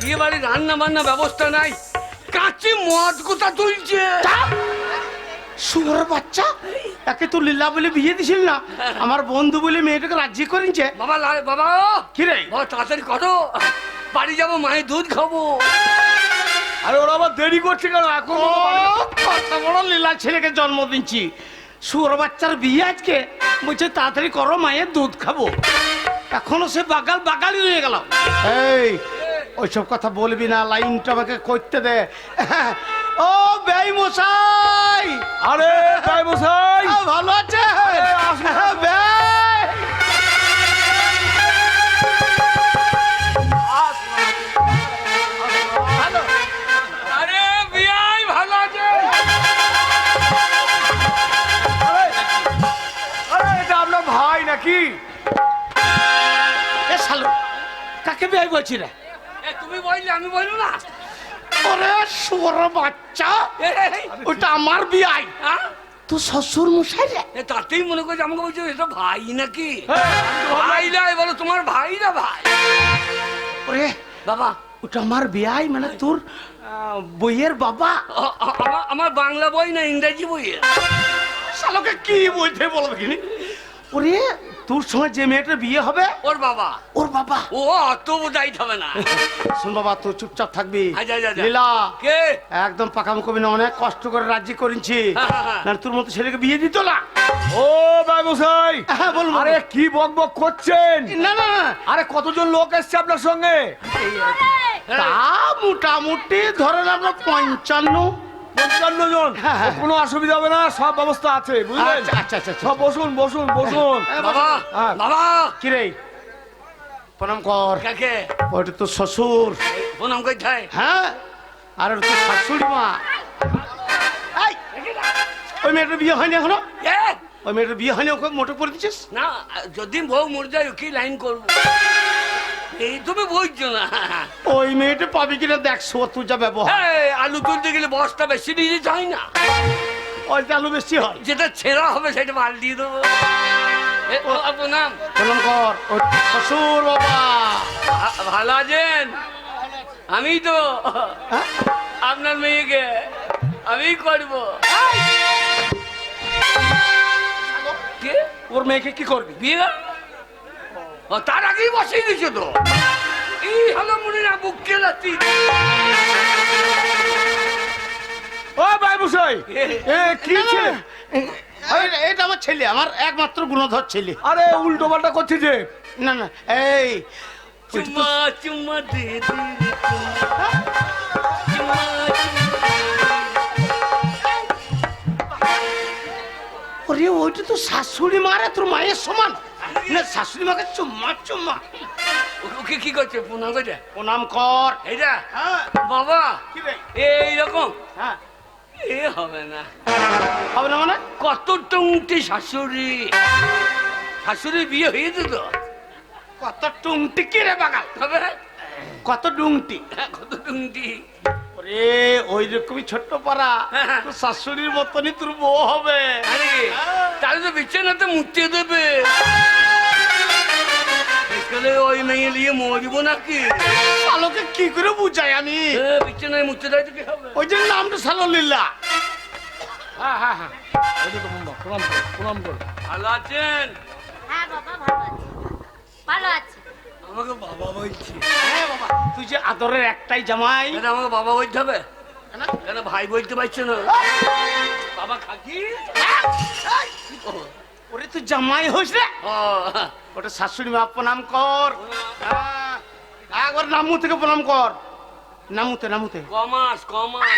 বিয়ে বাড়ি রান্না বান্না ব্যবস্থা নাই, কাঁচি মদ কোথা তুলছে। শুয়োরের বাচ্চা, একে তো লীলা বলে বিয়ে দিছিল না, আমার বন্ধু বলে মেয়েটাকে রাজি করেছে। বাবা বাবা কি রে? বাবা তাড়াতাড়ি করো, বাড়ি যাবো, মায়ের দুধ খাবো। আরে ওরা আবার দেরি করছে কেন? এখন কত বড় লীলা ছেলেকে জন্ম দিচ্ছি, শুয়োর বাচ্চার বিয়ে আজকে, বলছে তাড়াতাড়ি করো মায়ের দুধ খাবো। এখনো সে বাগালি রয়ে গেল। এই ওইসব কথা বলবি না, লাইনটা আমাকে করতে দে। ও বেই মশাই, আরে তাই মশাই ভালো আছে? আরে বিয়াই ভালো আছে? আরে এটা আপনার ভাই নাকি? এ শালো, কাকে বিয়ে বলছি রে? তুমি বললে আমি বলবো না? ওরে শুয়োর বাচ্চা, ওটা আমার বিয়াই, তোর শ্বশুর মশাই রে। তাতেই মনে করছে আমাকে বলছো এটা ভাই নাকি? ভাই না, বলো তোমার ভাই না ভাই? ওরে বাবা ওটা আমার বিয়াই, মানে তোর বইয়ের বাবা। আমার বাংলা বই না ইংরেজি বই? শালোকে কি বলতে বলবে কিনি? ওরে তোর সঙ্গে যে মেয়েটার বিয়ে হবে ওর বাবা। ওর বাবা। ও অত বোঝাই হবে না। শুন বাবা, তুই চুপচাপ থাকবি। আচ্ছা, আচ্ছা, আচ্ছা। লীলা কে? একদম পাকামো কবি না, অনেক কষ্ট করে রাজি করেছি, না তোর মতো ছেলেকে বিয়ে দিত না। ও ভাই মশাই, হ্যাঁ বলুন। আরে কি বক বক করছেন? না না না, আরে কতজন লোক এসছে আপনার সঙ্গে? তা মোটামুটি ধরেন আমরা 55। 55 জন। হ্যাঁ, হ্যাঁ। কোনো অসুবিধা হবে না, সব ব্যবস্থা আছে, বুঝলেন? আচ্ছা আচ্ছা আচ্ছা সব বসুন বসুন বসুন। বাবা হ্যাঁ। বাবা কি রে? প্রণাম কর। কাকে ওটা তোর শ্বশুর। প্রণাম করতে? হ্যাঁ, আর ওটা তোর শাশুড়ি মা। এই, ওই মেয়েটার বিয়ে হয়নি এখনো? ওই মেয়েটার বিয়ে হয়নি, ওকে মোটে করে দিচ্ছিস? না, যদি বউ মরে যায় কি লাইন করবো? এই তুমি বুঝছো না। ওই মেয়েটা পাবি কিনা দেখ, তুই যা ব্যবহার। আলু তুলতে গেলে বস্তা বেশি দিয়ে দিতে হয় না? ওইটা আলু বেশি হয়। যেটা ছেঁড়া হবে সেটা মাল দিয়ে দেবো। প্রণাম। প্রণাম কর। ওই শ্বশুর বাবা। ভালো আছেন? আমি তো আপনার মেয়েকে আমি করবো। কে? ওর মেয়েকে কি করবি? বিয়ে? ও, তার আগেই বসিয়ে দিচ্ছে তো। এই হলো মনে না বুক কেলাচ্ছি। ও ভাই মশাই, এ কি না, না, ছেলে? এটা আমার ছেলে, আমার একমাত্র গুণধর ছেলে। আরে উল্টো পাল্টা করছে যে। না না, এই চুম্মা চুম্মা দে দে চুম্মা, চুম্মা ওরে ওইটা তো শাশুড়ি মারে, তোর মায়ের সমান না? শাশুড়ি মাকে চুম্মা চুম্মা। ওকে কি করছে? প্রণাম করছে? প্রণাম কর। এইটা হ্যাঁ। বাবা কি রে? এইরকম হ্যাঁ, এ হবে না। হবে না মানে? কত টুংটি শাশুড়ি, শাশুড়ি বিয়ে হয়েছে তো। কত টুংটি কি রে বাগাল? হবে কত ডুংটি? কত টুংটি। ওরে ওই রকমই ছোট্ট পাড়া, তোর শাশুড়ির মতনই তোর বউ হবে। আরে তাহলে তো বিছানাতে মুতে দেবে। ওই মেয়ে নিয়ে মরবো নাকি? শালোকে কি করে বুঝাই আমি? বিছানায় মুতে দেয় তো কি হবে? ওই যে নামটা শালো লীলা। হ্যাঁ হ্যাঁ হ্যাঁ, প্রণাম করো প্রণাম করো। ভালো আছেন? হ্যাঁ বাবা ভালো আছে, ভালো আছে। আমাকে বাবা বলছি। হ্যাঁ বাবা, তুই যে আদরের একটাই জামাই। কেন আমাকে বাবা বলতে হবে? কেন ভাই বলতে পারছো না? বাবা খাকি। ওরে তুই জামাই হইস রে। ও, ওটা শাশুড়ি মা, প্রণাম কর। হ্যাঁ, একবার নামু থেকে প্রণাম কর। নামুতে নামুতে। কমাস কমাস।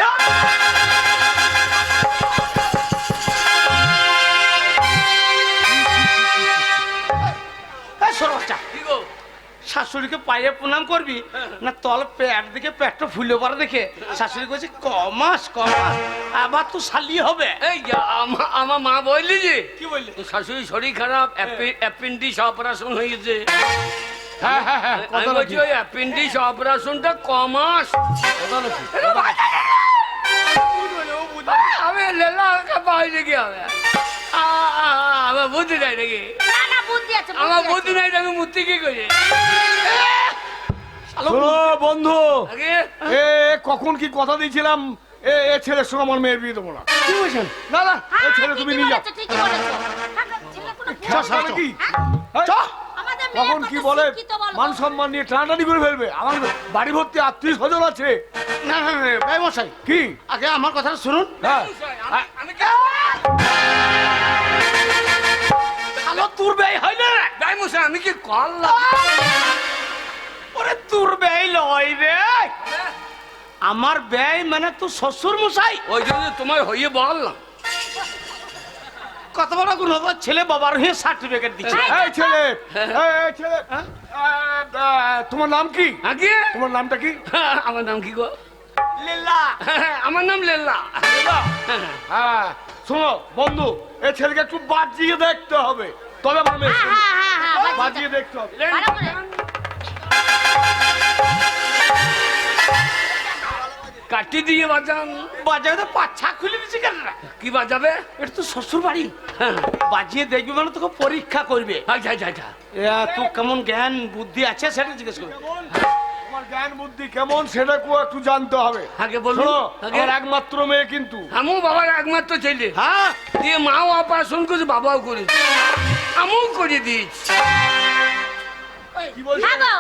সরবাচ্চা, কি গো? শাশুড়িকে পায়ে প্রণাম করবি না? তল পেট দিকে পেটটা ফুলে পড়া দেখে শাশুড়ি কইছে কমাস কমাস, আবার তো শালি হবে। এই যা, আমার মা বললি যে কি বললি? তোর শাশুড়ি শরীর খারাপ, অ্যাপেন্ডিক্স অপারেশন হয়েছে। হ্যাঁ হ্যাঁ হ্যাঁ, আমি কথা বলছি নাকি? ওই অ্যাপেন্ডিক্স অপারেশনটা কমাস। কথা নাকি? আমি লেলা বাইরে কি হবে? আমার বুদ্ধি নাই নাকি? না না বুদ্ধি আছে, আমার বুদ্ধি বুদ্ধি আছে। নাই, আমি মূর্তি কি করি? শোনো বন্ধু, আগে এ কখন কি কথা দিয়েছিলাম, এ ছেলের সঙ্গে আমার মেয়ের বিয়ে দেবো না। কি বলছেন? না না, হ্যাঁ, এই ছেলে তুমি নিয়ে যাও। ঠিকই বলেছো। ছেলে কোনো খেলা নাকি? এই, আমাদের মেয়ে কখন কত কি বলে শিক্ষিত বলো তো? মান সম্মান নিয়ে টানাটানি করে ফেলবে। আমার বাড়ি ভর্তি আত্মীয় স্বজন আছে। না না না ভাই মশাই, কি? আগে আমার কথাটা শুনুন। হ্যাঁ, আমি হ্যালো, তোর ব্যয় হয় না রে? গাই মশাই আমি কি করলাম? ওরে তোর ব্যয় লয় রে, আমার ব্যয় মানে তুই শ্বশুর মশাই। ওই জন্য তোমার হইয়ে বললাম। কত বড় গুণ হতো, ছেলে বাবার হয়ে সার্টিফিকেট দিচ্ছে। এই ছেলে, এই ছেলে, তোমার নাম কি? আগে তোমার নামটা কি? আমার নাম কি গো? লীলা। আমার নাম লেল্লা। হ্যাঁ, শোনো বন্ধু, এই ছেলেকে একটু বাজিয়ে দেখতে হবে, তবে আমার মেয়ে হ্যাঁ, শুনবে। হ্যাঁ, হ্যাঁ, হ্যাঁ, বাজিয়ে দেখতে হবে। ভালো করে। কাটি দিয়ে বাজান। বাজাবে তো পাচ্ছা খুলে দিচ্ছে কেন রে? কি বাজাবে? এটা তো শ্বশুর বাড়ি, হ্যাঁ, বাজিয়ে দেখবি মানে তোকে পরীক্ষা করবে। আচ্ছা আচ্ছা আচ্ছা। তোর কেমন জ্ঞান বুদ্ধি আছে সেটা জিজ্ঞেস করবে। তোমার জ্ঞান বুদ্ধি কেমন সেটা একটু জানতে হবে। আগে বলুন। শোনো, আগে আমার একমাত্র মেয়ে কিন্তু। আমিও বাবার একমাত্র ছেলে। হ্যাঁ, দিয়ে মাও অপারেশন করেছে, বাবাও করেছে, আমিও করে দিয়েছি। কি বলছো? হ্যাঁ গো।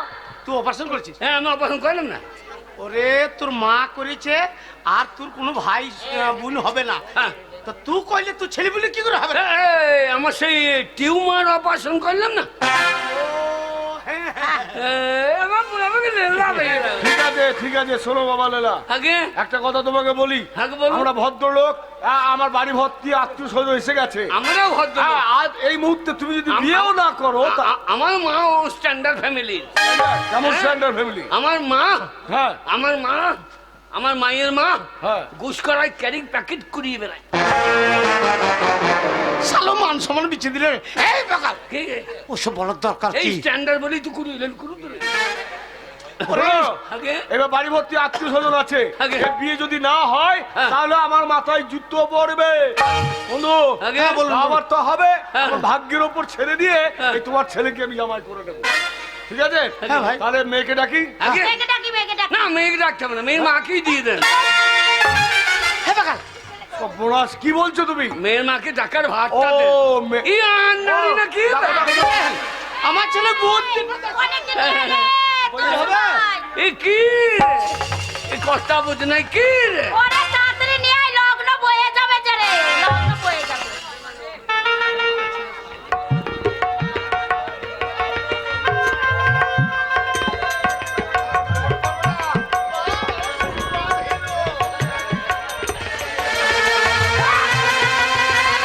তুই অপারেশন করেছিস? হ্যাঁ আমি অপারেশন করলাম না। ওরে তোর মা করেছে, আর তোর কোনো ভাই বোন হবে না। হ্যাঁ। তো তুই কইলে তুই ছেলে বলে কি করে হবে? এই, আমার সেই টিউমার অপারেশন করলাম না। আমাকে লেল্লা হয়ে গেল। ঠিক আছে, শোনো বাবা লেলা, আগে একটা কথা তোমাকে বলি। আগে বলুন। আমরা ভদ্রলোক, আমার বাড়ি ভর্তি আত্মীয় স্বজন এসে গেছে। আমরাও ভদ্র লোক। আজ এই মুহূর্তে তুমি যদি বিয়েও না করো, আমার মা ও স্ট্যান্ডার্ড ফ্যামিলি। কেমন হ্যাঁ। Standard family? আমার মা, হ্যাঁ আমার মা, আমার মায়ের মা হ্যাঁ। ঘুষ করায় ক্যারিং প্যাকেট কুড়িয়ে বেড়ায়। সালো মান সমান বিচে দিলে। এই বাকাল, কে? ওসব বলার দরকার এই কি? স্ট্যান্ডার্ড বলেই তো কুড়িলেন, কুড়ু দিলেন। শোনো, আগে এবার বাড়ি ভর্তি আত্মীয় স্বজন আছে। আগে। এর বিয়ে যদি না হয়, হ্যাঁ। তাহলে আমার মাথায় জুতো পড়বে। বন্ধু, আগে। হ্যাঁ, বলুন, আমার তো হবে। হ্যাঁ। আমার ভাগ্যের ওপর ছেড়ে দিয়ে হ্যাঁ। এই তোমার ছেলেকে আমি জামাই করে দেবো। ঠিক আছে? হ্যাঁ, ভাই। তাহলে মেয়েকে ডাকি। আগে মেয়েকে ডাকি, মেয়েকে ডাকি। না, মেয়েকে রাখতে হবে না, মেয়ের মাকেই দিয়ে দেন। হে বাকাল, বোনাস কি বলছো তুমি? মেয়ের মাকে ডাকার ও ভাতটা দেন। মে- ই আন্নারি না কি? ডাকো, ডাকো, ডাকো। আমার ছেলে বুদ্ধি। অনেকদিন ধরে রে, তোর হবে? ভাই। এ কি রে? এ কষ্টা বুঝ নাই কি রে? ওরে তাড়াতাড়ি নিয়ে আয়, লগ্ন বয়ে যাবে যে রে, লগ্ন বয়ে যাবে।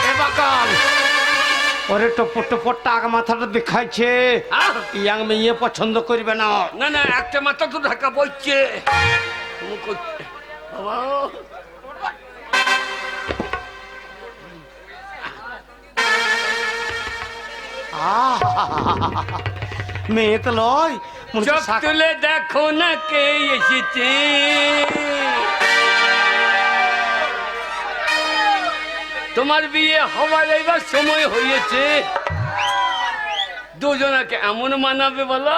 এ বাকাল, ওরে টপর টপর টাকা মাথাটা দেখাইছে। আহ! ইয়াং মেয়ে পছন্দ করবে না। না না, একটা মাথা তো ঢাকা পড়ছে। তুমি করছে বাবা। মেয়ে তো লয়, মনে হচ্ছে চোখ শাক- তুলে দেখো না কে এসেছে। তোমার বিয়ে হওয়ার এবার সময় হয়েছে। দুজনাকে এমন মানাবে বলো,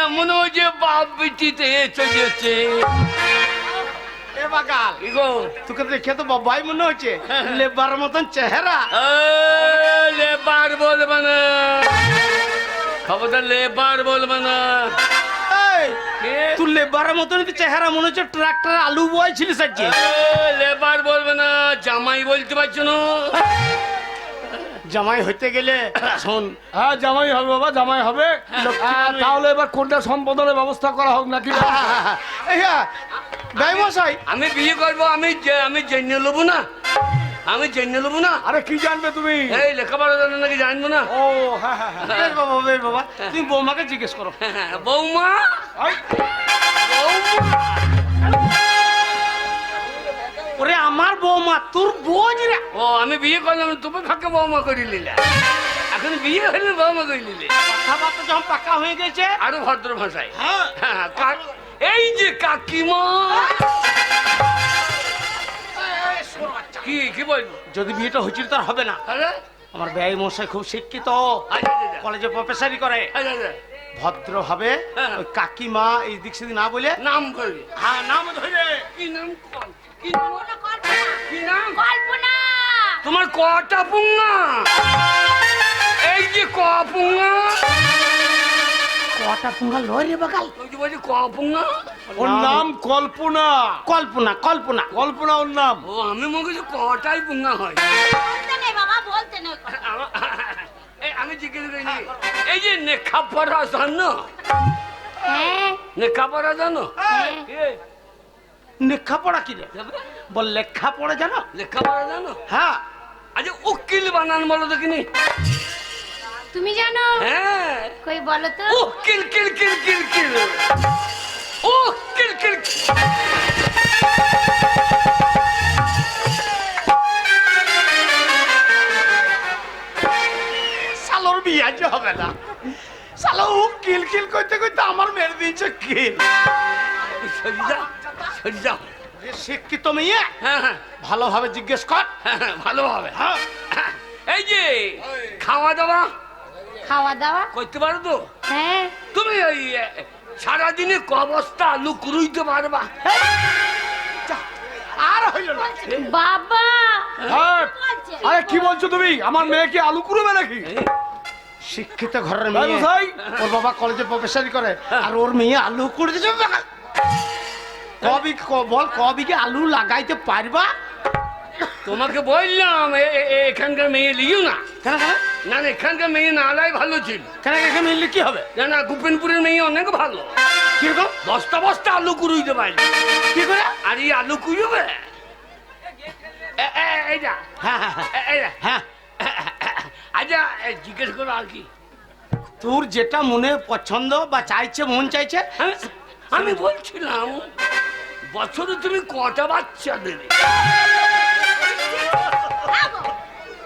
এমন যে বাপ বিটিতে চলেছে। এ বাকাল, কি গো? তোকে দেখে তো বাবাই মনে হচ্ছে, লেবার মতন চেহারা। লেবার বলবে না, খবরদার লেবার বলবে না। এই, কে? তুই লেবারের মতন তো চেহারা, মনে হচ্ছে ট্রাক্টর আলু বয় ছিলিস আজকে। লেবার বলবে না, জামাই বলতে পারছো না। জামাই হইতে গেলে শোন, হ্যাঁ, জামাই হবে বাবা, জামাই হবে। তাহলে এবার কোনটা সম্পাদনের ব্যবস্থা করা হোক নাকি? মশাই, আমি বিয়ে করবো, আমি জেনে নেবো না, আমি জেনে নেবো না। আরে কি জানবে তুমি? এই লেখাপড়া জানো নাকি জানবো না? ও হ্যাঁ হ্যাঁ হ্যাঁ। বেশ বাবা, বেশ বাবা, তুমি বৌমাকে জিজ্ঞেস করো। বৌমা, এই, বৌমা। ওরে আমার বৌমা, তোর বোঝ রে। ও আমি বিয়ে করলাম, তুমি ফাঁকে বৌমা করে নিলে। এখন বিয়ে হলে বৌমা করে নিলে। কথাবার্তা যখন পাকা হয়ে গেছে, আরো ভদ্র ভাষায়। হ্যাঁ, হ্যাঁ, এই যে কাকিমা। কি কি বলবো? যদি বিয়েটা হয়েছিল তার হবে না। আরে আমার ব্যয় মশাই খুব শিক্ষিত, আচ্ছা, আচ্ছা, কলেজে প্রফেসরি করে। আচ্ছা, আচ্ছা। ভদ্রভাবে হ্যাঁ। ওই কাকিমা এই দিক সেদিক না বলে নাম করবে। হ্যাঁ নাম ধরে কি নাম কর? কি নাম? কল্পনা কি নাম? কল্পনা তোমার কটা পুঙ্গা? এই যে ক পুঙ্গা, কটা পুঙ্গা লয় রে বাগাল। ওই যে বলছি ক পুঙ্গা। ওর নাম কল্পনা। কল্পনা কল্পনা কল্পনা ওর নাম। ও আমি মনে করছি কটাই পুঙ্গা হয়। বলতে নেই বাবা বলতে নেই এই আমি জিজ্ঞেস করিনি, এই যে নেখাপড়া জানো? হ্যাঁ নেখাপড়া জানো? হ্যাঁ এ, লেখাপড়া কি রে? যাবে? বল লেখাপড়া জানো? লেখাপড়া জানো? হ্যাঁ আচ্ছা উকিল বানান বলো দেখিনি। তুমি জানো হ্যাঁ কই বলো তো ও কিল কিল কিল কিল কিল, ও কিল কিল। শালোর বিয়ে যে হবে না। শালো ও কিল কিল করতে করতে আমার মেরে দিয়েছে কিল। সরি যাও, সরি যাও। যে শিক্ষিত মেয়ে হ্যাঁ হ্যাঁ ভালোভাবে জিজ্ঞেস কর। হ্যাঁ, ভালো হবে। হ্যাঁ এই যে খাওয়া দাওয়া খাওয়া দাওয়া করতে পারো তো? হ্যাঁ তুমি ওই সারাদিনে ক বস্তা আলু কুড়ুইতে পারবা? যা, আর হইল না। বাবা হ্যাঁ। বলছে আরে কি বলছো তুমি? আমার মেয়ে কি আলু কুড়বে নাকি? শিক্ষিত ঘরের ভাই মেয়ে, মশাই। ওর বাবা কলেজে প্রফেসরি করে আর ওর মেয়ে আলু কুড়তে যাবে। কবি বল কবিকে আলু লাগাইতে পারবা? তোমাকে বললাম এখানকার মেয়ে লিও না। কেন কেন না না, এখানকার মেয়ে না লাই ভালো ছিল। কেন এখানে এলে কি হবে? না না, গোপেনপুরের মেয়ে অনেক ভালো, কিরকম বস্তা বস্তা আলু কুড়ুইতে পারে। কি করে? আর এই আলু কুড়বে এইটা হ্যাঁ হ্যাঁ হ্যাঁ, এইটা। হ্যাঁ আচ্ছা জিজ্ঞেস করো আর কি। তোর যেটা মনে পছন্দ বা চাইছে মন চাইছে আমি বলছিলাম বছরে তুমি কটা বাচ্চা দেবে?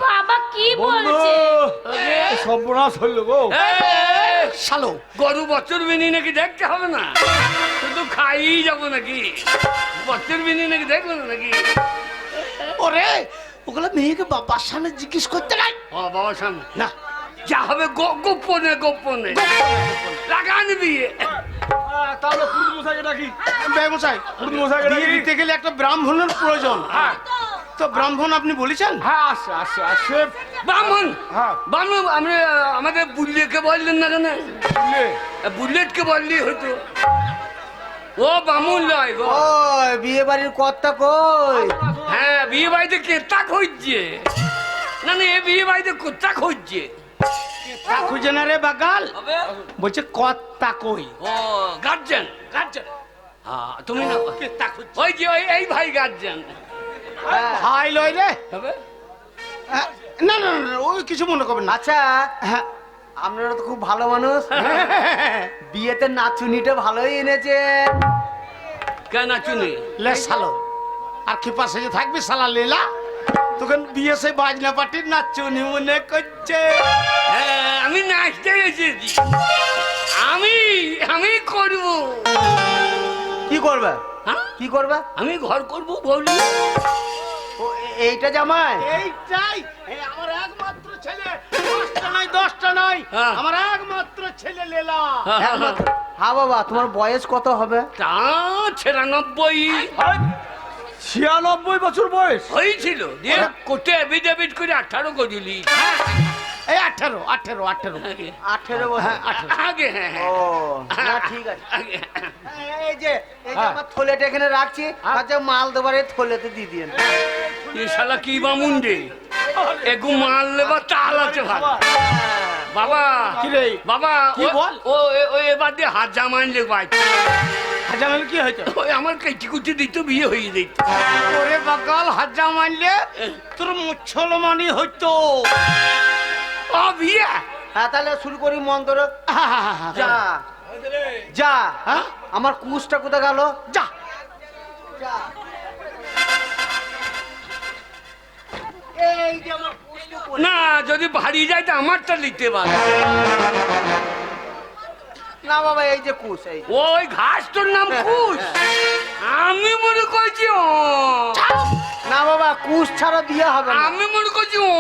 বাবা কি বন্ধু বলছে সর্বনাশ হইল গো। শালো গরু বছর বিনি নাকি দেখতে হবে না, শুধু খাই যাবো নাকি? বছর বিনি নাকি দেখবো না নাকি? ওরে ওগুলো মেয়েকে বাবার সামনে জিজ্ঞেস করতে নাই ও বাবার সামনে না। যা হবে গোপনে গোপনে লাগান বিয়ে। তাহলে পুরুষ মশাইকে ডাকি। ব্যবসায় পুরুষ মশাইকে বিয়ে ডাকি। দিতে গেলে একটা ব্রাহ্মণের প্রয়োজন। হ্যাঁ তো ব্রাহ্মণ আপনি বলেছেন? হ্যাঁ আসছে আসছে আসছে। ব্রাহ্মণ হ্যাঁ। ব্রাহ্মণ আমি আমাদের বুল্লেটকে বললেন না কেন? বুঝলে? বুল্লেটকে বললি হয়তো। ও বামুন লয় গো। ওই বিয়ে বাড়ির কর্তা কই? হ্যাঁ বিয়ে বাড়িতে কেতা খুঁজছে। না না, এ বিয়ে বাড়িতে কোথা খুঁজছে? তা খুঁজে না রে বাগাল, হবে বলছে কর্তা কই? ও গার্জেন। গার্জেন হ্যাঁ তুমি না, তা খুঁজছে ওই যে এই ভাই গার্জেন ভাই লয় রে। হবে। হ্যাঁ, না না না, ওই কিছু মনে করবেন না। আচ্ছা হ্যাঁ আপনারা তো খুব ভালো মানুষ, বিয়েতে নাচুনিটা ভালোই এনেছেন। কেন চুনি? লে শালো, আর কি পাশে যে থাকবি শালা লেলা, তখন বিয়ে সে বাজনা পার্টির নাচুনি মনে করছে। হ্যাঁ আমি নাচতে এসেছি। আমি আমি করব। কি করবে? হ্যাঁ কি করবে? আমি ঘর করব বলি। ও, এইটা জামাই? এইটাই এই আমার একমাত্র ছেলে, 10টা নয় 10টা নয়, হ্যাঁ। আমার একমাত্র ছেলে লেলা। একমাত্র? হ্যাঁ বাবা, তোমার বয়স কত হবে? তা 96 96 বছর বয়স। হয়েছিল, দিয়ে কোটে এভিডেভিট করে 18 করিলি। এই 18 18 18 আগে 18 বছর? হ্যাঁ 18। আগে হ্যাঁ ও হ্যাঁ না ঠিক আছে। আগে। এই যে আমার থলেটা এখানে রাখছি, আচ্ছা মাল দেবার এই থলেতে দিয়ে দিন। এ শালা কি বামুন রে, এগু মারলে বা তাল আছে ভাই। বাবা কি রে? বাবা কি বল? ও এবার দিয়ে হাত জামাইলে ভাই। হাজামাল কি হয়েছে? ওই আমার কেচি কুচি দিত, বিয়ে হয়ে যেত। ওরে বাগাল, হাজা মানলে তোর মুসলমানি হইতো। ও বিয়ে হ্যাঁ তাহলে শুরু করি মন্ত্র। যা যা, হ্যাঁ? আমার কুশটা কোথায় গেল? যা এই যে আমার কুশটা পড়ে- না, যদি ভারী যায় তো আমারটা নিতে পারে। না বাবা, এই যে কুশ, এই যে। ওই ঘাস তোর নাম কুশ? আমি মনে করছি ও, না বাবা, কুশ ছাড়া বিয়ে হবে না। আমি মনে করছি ও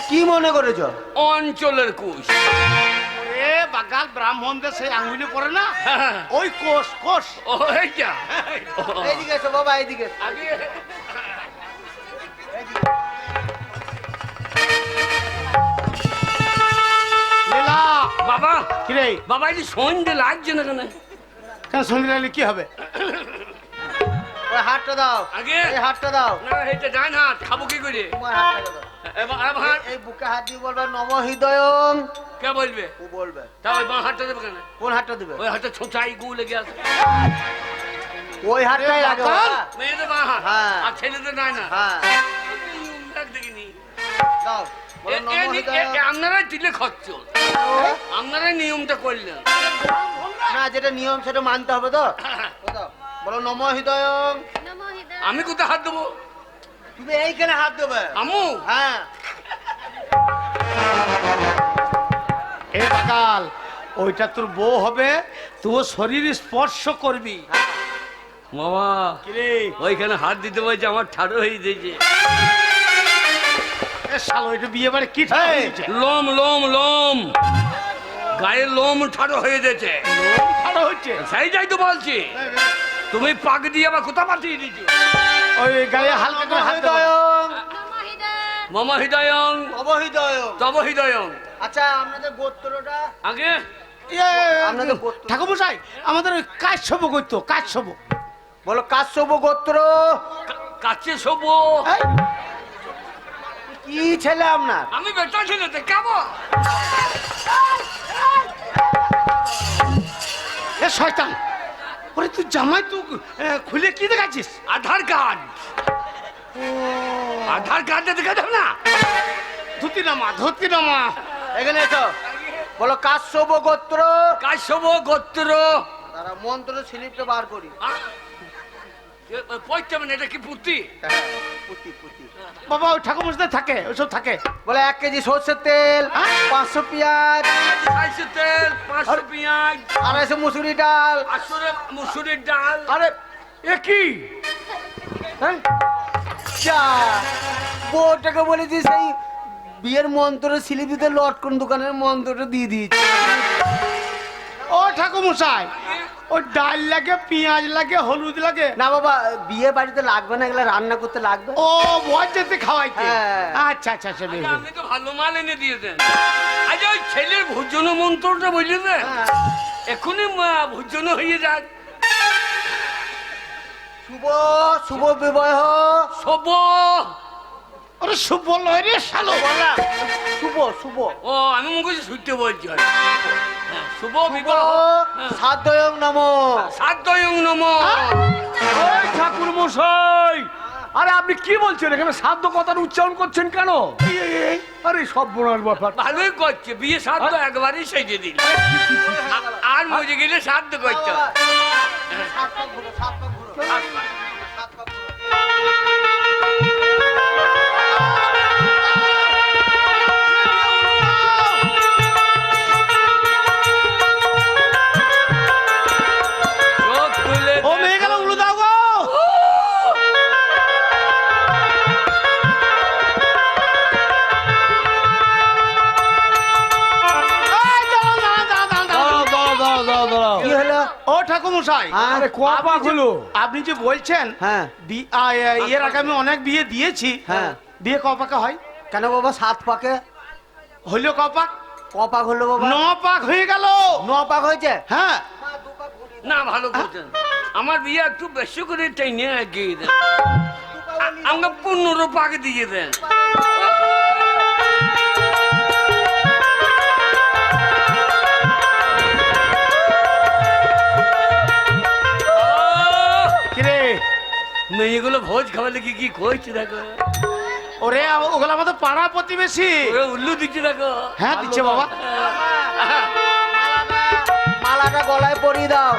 কি মনে করেছো? অঞ্চলের কুশ। এ বাগাল ব্রাহ্মণদের সেই আঙ্গুলি পরে না, হ্যাঁ। ওই কোষ কোষ। ও এইটা ও, এইদিকে এসো বাবা, এইদিকে এসো। আগে লীলা বাবা কিরে, বাবা এই যে সন্ধে লাগছে না কেন কেন সন্ধ্যে লাগলে কি হবে? ওই হাতটা দাও, আগে এই হাতটা দাও, না এটা যায় না খাবো কি করে তোমার হাতটা দাও। এবার এই বুকে হাত দিয়ে বলবে নম হৃদয়ং, কে বলবে ও বলবে। তা ওই বাঁ হাতটা দেবে কেন কোন হাতটা দিবে? ওই হাতটা ছোঁচাই গু লেগে আছে ওই হাতটাই লাগে বাবা। মেয়েদের বাঁ হাত হ্যাঁ। আর ছেলেদের নাই না হ্যাঁ দেখ দেখিনি দাও, বলো নম হৃদয়ং। আপনারাই দিলে খরচ আপনারাই নিয়মটা করলেন না, যেটা নিয়ম সেটা মানতে হবে তো। ও দাও, বলো নম হৃদয়ং। আমি কোথায় হাত দেবো তুমি এইখানে হাত দেবে। আমু হ্যাঁ এ বাগাল, ওইটা তোর বউ হবে, তুই শরীর স্পর্শ করবি। মামা কিরে ওইখানে হাত দিতে বলছে আমার ঠাড়ো হয়ে দিয়েছে এ শালা, ওইটা বিয়ে বাড়ি কি ঠিক এই, হয়েছে? লোম লোম লোম গায়ের লোম ঠাড়ো হয়ে গেছে ভালো হচ্ছে। সেই যাই তো বলছি তুমি পাক দিয়ে আবার কোথা পাঠিয়ে দিচ্ছি ওই গায়ে হালকা করে হাত দেবো। হৃদয়ং, মামা হৃদয়ং নম হৃদয়ং। তব হৃদয়ং আচ্ছা, আপনাদের গোত্রটা? আগে আপনাদের গোত্র? ঠাকুর মশাই, আমাদের ওই কাশ্যপ করতো, কাশ্যপ। বলো কাশ্যপ গোত্র। কাছে শোবো এই, কি ছেলে আপনার? আমি বেটা ছিল তো কেমন এ শয়তান, ওরে তুই জামাই তুই খুলে কি দেখাচ্ছিস? আধার কার্ড আধার কার্ডে দেখে দেব না ধুতি নামা, ধুতি নামা। এখানে এসো, বলো কাশ্যপ গোত্র। কাশ্যপ গোত্র তারা মন্ত্র স্লিপটা বার করি। পড়তে মানে এটা কি পুঁতি হ্যাঁ, পুঁতি পুঁতি। বাবা ওই ঠাকুর মশাই থাকে, ওইসব থাকে। বলে 1 কেজি সর্ষের তেল, 500 পেঁয়াজ, 500 তেল 500 পেঁয়াজ 250 মুসুরি ডাল। 500 মুসুরির ডাল আরে এ কি হ্যাঁ, যা বউটাকে বলেছি সেই বিয়ের মন্ত্র স্লিপ দিতে লটকন দোকানের মন্ত্রটা দিয়ে দিয়েছি। ও ঠাকুর মশাই, ওই ডাল লাগে, পেঁয়াজ লাগে, হলুদ লাগে। না বাবা, বিয়ে বাড়িতে লাগবে না, এগুলো রান্না করতে লাগবে। ও ভয় যেতে খাওয়াইতে। হ্যাঁ। আচ্ছা আচ্ছা আচ্ছা, বেশ, বেশ। আপনি তো ভালো মাল এনে দিয়েছেন আজ ওই ছেলের ভোজন মন্ত্রটা বুঝলেন হ্যাঁ। এখনই ভোজন হয়ে যায় শুভ শুভ বিবাহ। শোভ ওরে শুভ লয় রে শালো। বললাম শুভ শুভ ও আমি মুখে শুনতে বলছি হ্যাঁ, শুভ শুভ বিবাহ হ্যাঁ। সাধ্যয়ং নম। সাধ্যয়ং নম ওই ঠাকুর মশাই, আরে আপনি কি বলছেন? এখানে সাধ্য কথার উচ্চারণ করছেন কেন? আরে সব বড় ব্যাপার। ভালোই করছে বিয়ে সাধ্য একবারই সেজে দিল আর মজে গেলে সাধ্য করতে হয়। সাত পাক ঘুরো, সাত পাক ঘুরো, সাত পাক ঘুরো। চোখ খুলে ও মেয়ে গেল, উলু দাও গো। এই, দাঁড়াও, দাঁড়াও, দাঁড়াও, দাঁড়াও। কি হলো? ও ঠাকুর মশাই, হ্যাঁ? আরে কোয়াপা গুলো। আপনি যে বলছেন হ্যাঁ এর আগে আমি অনেক বিয়ে দিয়েছি, হ্যাঁ। বিয়ে কপাকে হয়? কেন বাবা 7 পাকে? হইল কপাক, কপাক হলো বাবা? 9 পাক হয়ে গেল। 9 পাক হয়েছে? হ্যাঁ, না ভালো করছেন আমার বিয়ে একটু বেশি করে টেনে এগিয়ে দেন আমাকে 15 পাক দিয়ে দেন কিরে মেয়েগুলো ভোজ খাওয়ালে কি কি করছে দেখো ওরে ওগুলো আমাদের পাড়া প্রতিবেশী। ওরা উল্লু দিচ্ছে দেখো হ্যাঁ দিচ্ছে বাবা। মালাটা গলায় পরিয়ে দাও।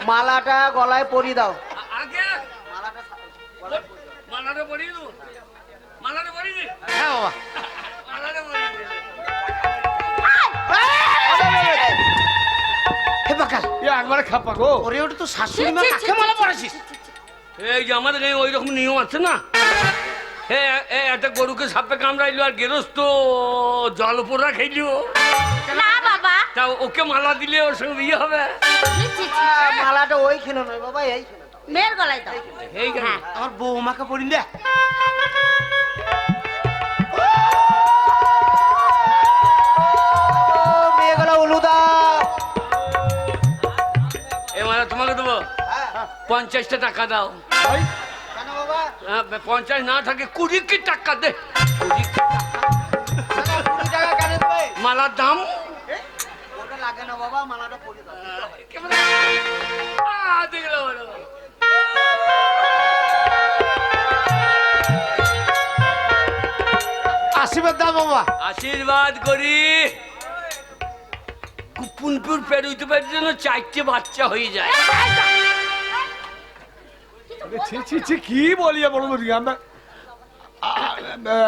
মালাটা গলায় পরিয়ে দাও। আগে মালাটা মালাটা পরিয়ে দেবো মালাটা পরিয়ে দে হ্যাঁ বাবা। মালাটা পরিয়ে দে হে বাকাল, এ একবারে খাপা গো। ওরে ওটা তো শাশুড়ি মা, কাকে মালা পড়েছিস? এই যে আমাদের ওই রকম নিয়ম আছে না একটা গরুকে সাপে কামড়াইলো আর গেরস্ত জল পোড়া খাইলো। না বাবা, তা ওকে মালা দিলে ওর সঙ্গে বিয়ে হবে? ছি, ছি, ছি। মালাটা ওইখানে নয় বাবা, এইখানে দাও। মেয়ের গলায় দাও। এই গেল। হ্যাঁ। আমার বৌমাকে পড়িন দে। ও মেয়ে গলা হলুদা। এ মানে তোমাকে দেবো 50টা টাকা দাও। কেন বাবা? 50 না থাকে 20 কি টাকা দে। 20 20 টাকা কেন দেবে? মালার দাম ওটা লাগে না বাবা, মালাটা পরে দাও। দেখলো বলো। আশীর্বাদ দাও বাবা। আশীর্বাদ করি। কুপুনপুর পেরোইতে পারি যেন 4টে বাচ্চা হয়ে যায়। ছি ছি ছি কি বলিয়া বলো তো আমরা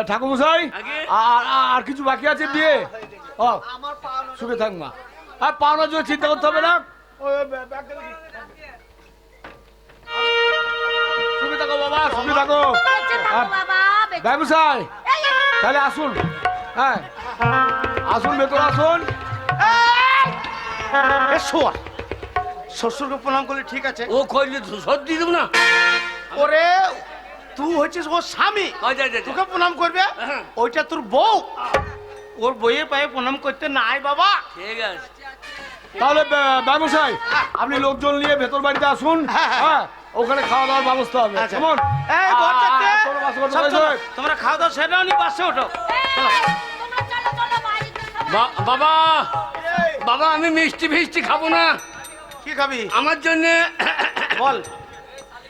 ঠাকুর মশাই আগে? আর কিছু বাকি আছে বিয়ে? ও আমার পাওনা সুখে থাক মা। আর পাওনার জন্য চিন্তা করতে হবে না। সুখে থাকো বাবা, সুখে থাকো। বেঁচে থাকো বাবা, বেঁচে- ব্যবসায় এই, এই, তাহলে আসুন, হ্যাঁ আসুন, ভেতর আসুন। এ শোয়া, শ্বশুরকে প্রণাম করলে ঠিক আছে। ও কইলে সর্দি দেব না। ওরে তুই হচ্ছিস ওর স্বামী, তোকে প্রণাম করবে। হ্যাঁ। ওইটা তোর বউ, ওর বইয়ের পায়ে প্রণাম করতে নাই বাবা। ঠিক আছে। তাহলে ব্যবসায় আপনি লোকজন নিয়ে ভেতর বাড়িতে আসুন, হ্যাঁ, হ্যাঁ। হ্যাঁ ওখানে খাওয়া দাওয়ার ব্যবস্থা হবে। আচ্ছা। কেমন? এই বরযাত্রী, চলো, বাসে করে সব চলে চলো। এসো। তোমরা খাওয়া দাওয়া সেটাও নিয়ে বাসে ওঠো। তোমরা চলো, চলো, বাড়িতে সব- বাবা বাবা আমি মিষ্টি ফিষ্টি খাবো না। কি খাবি আমার জন্য বল।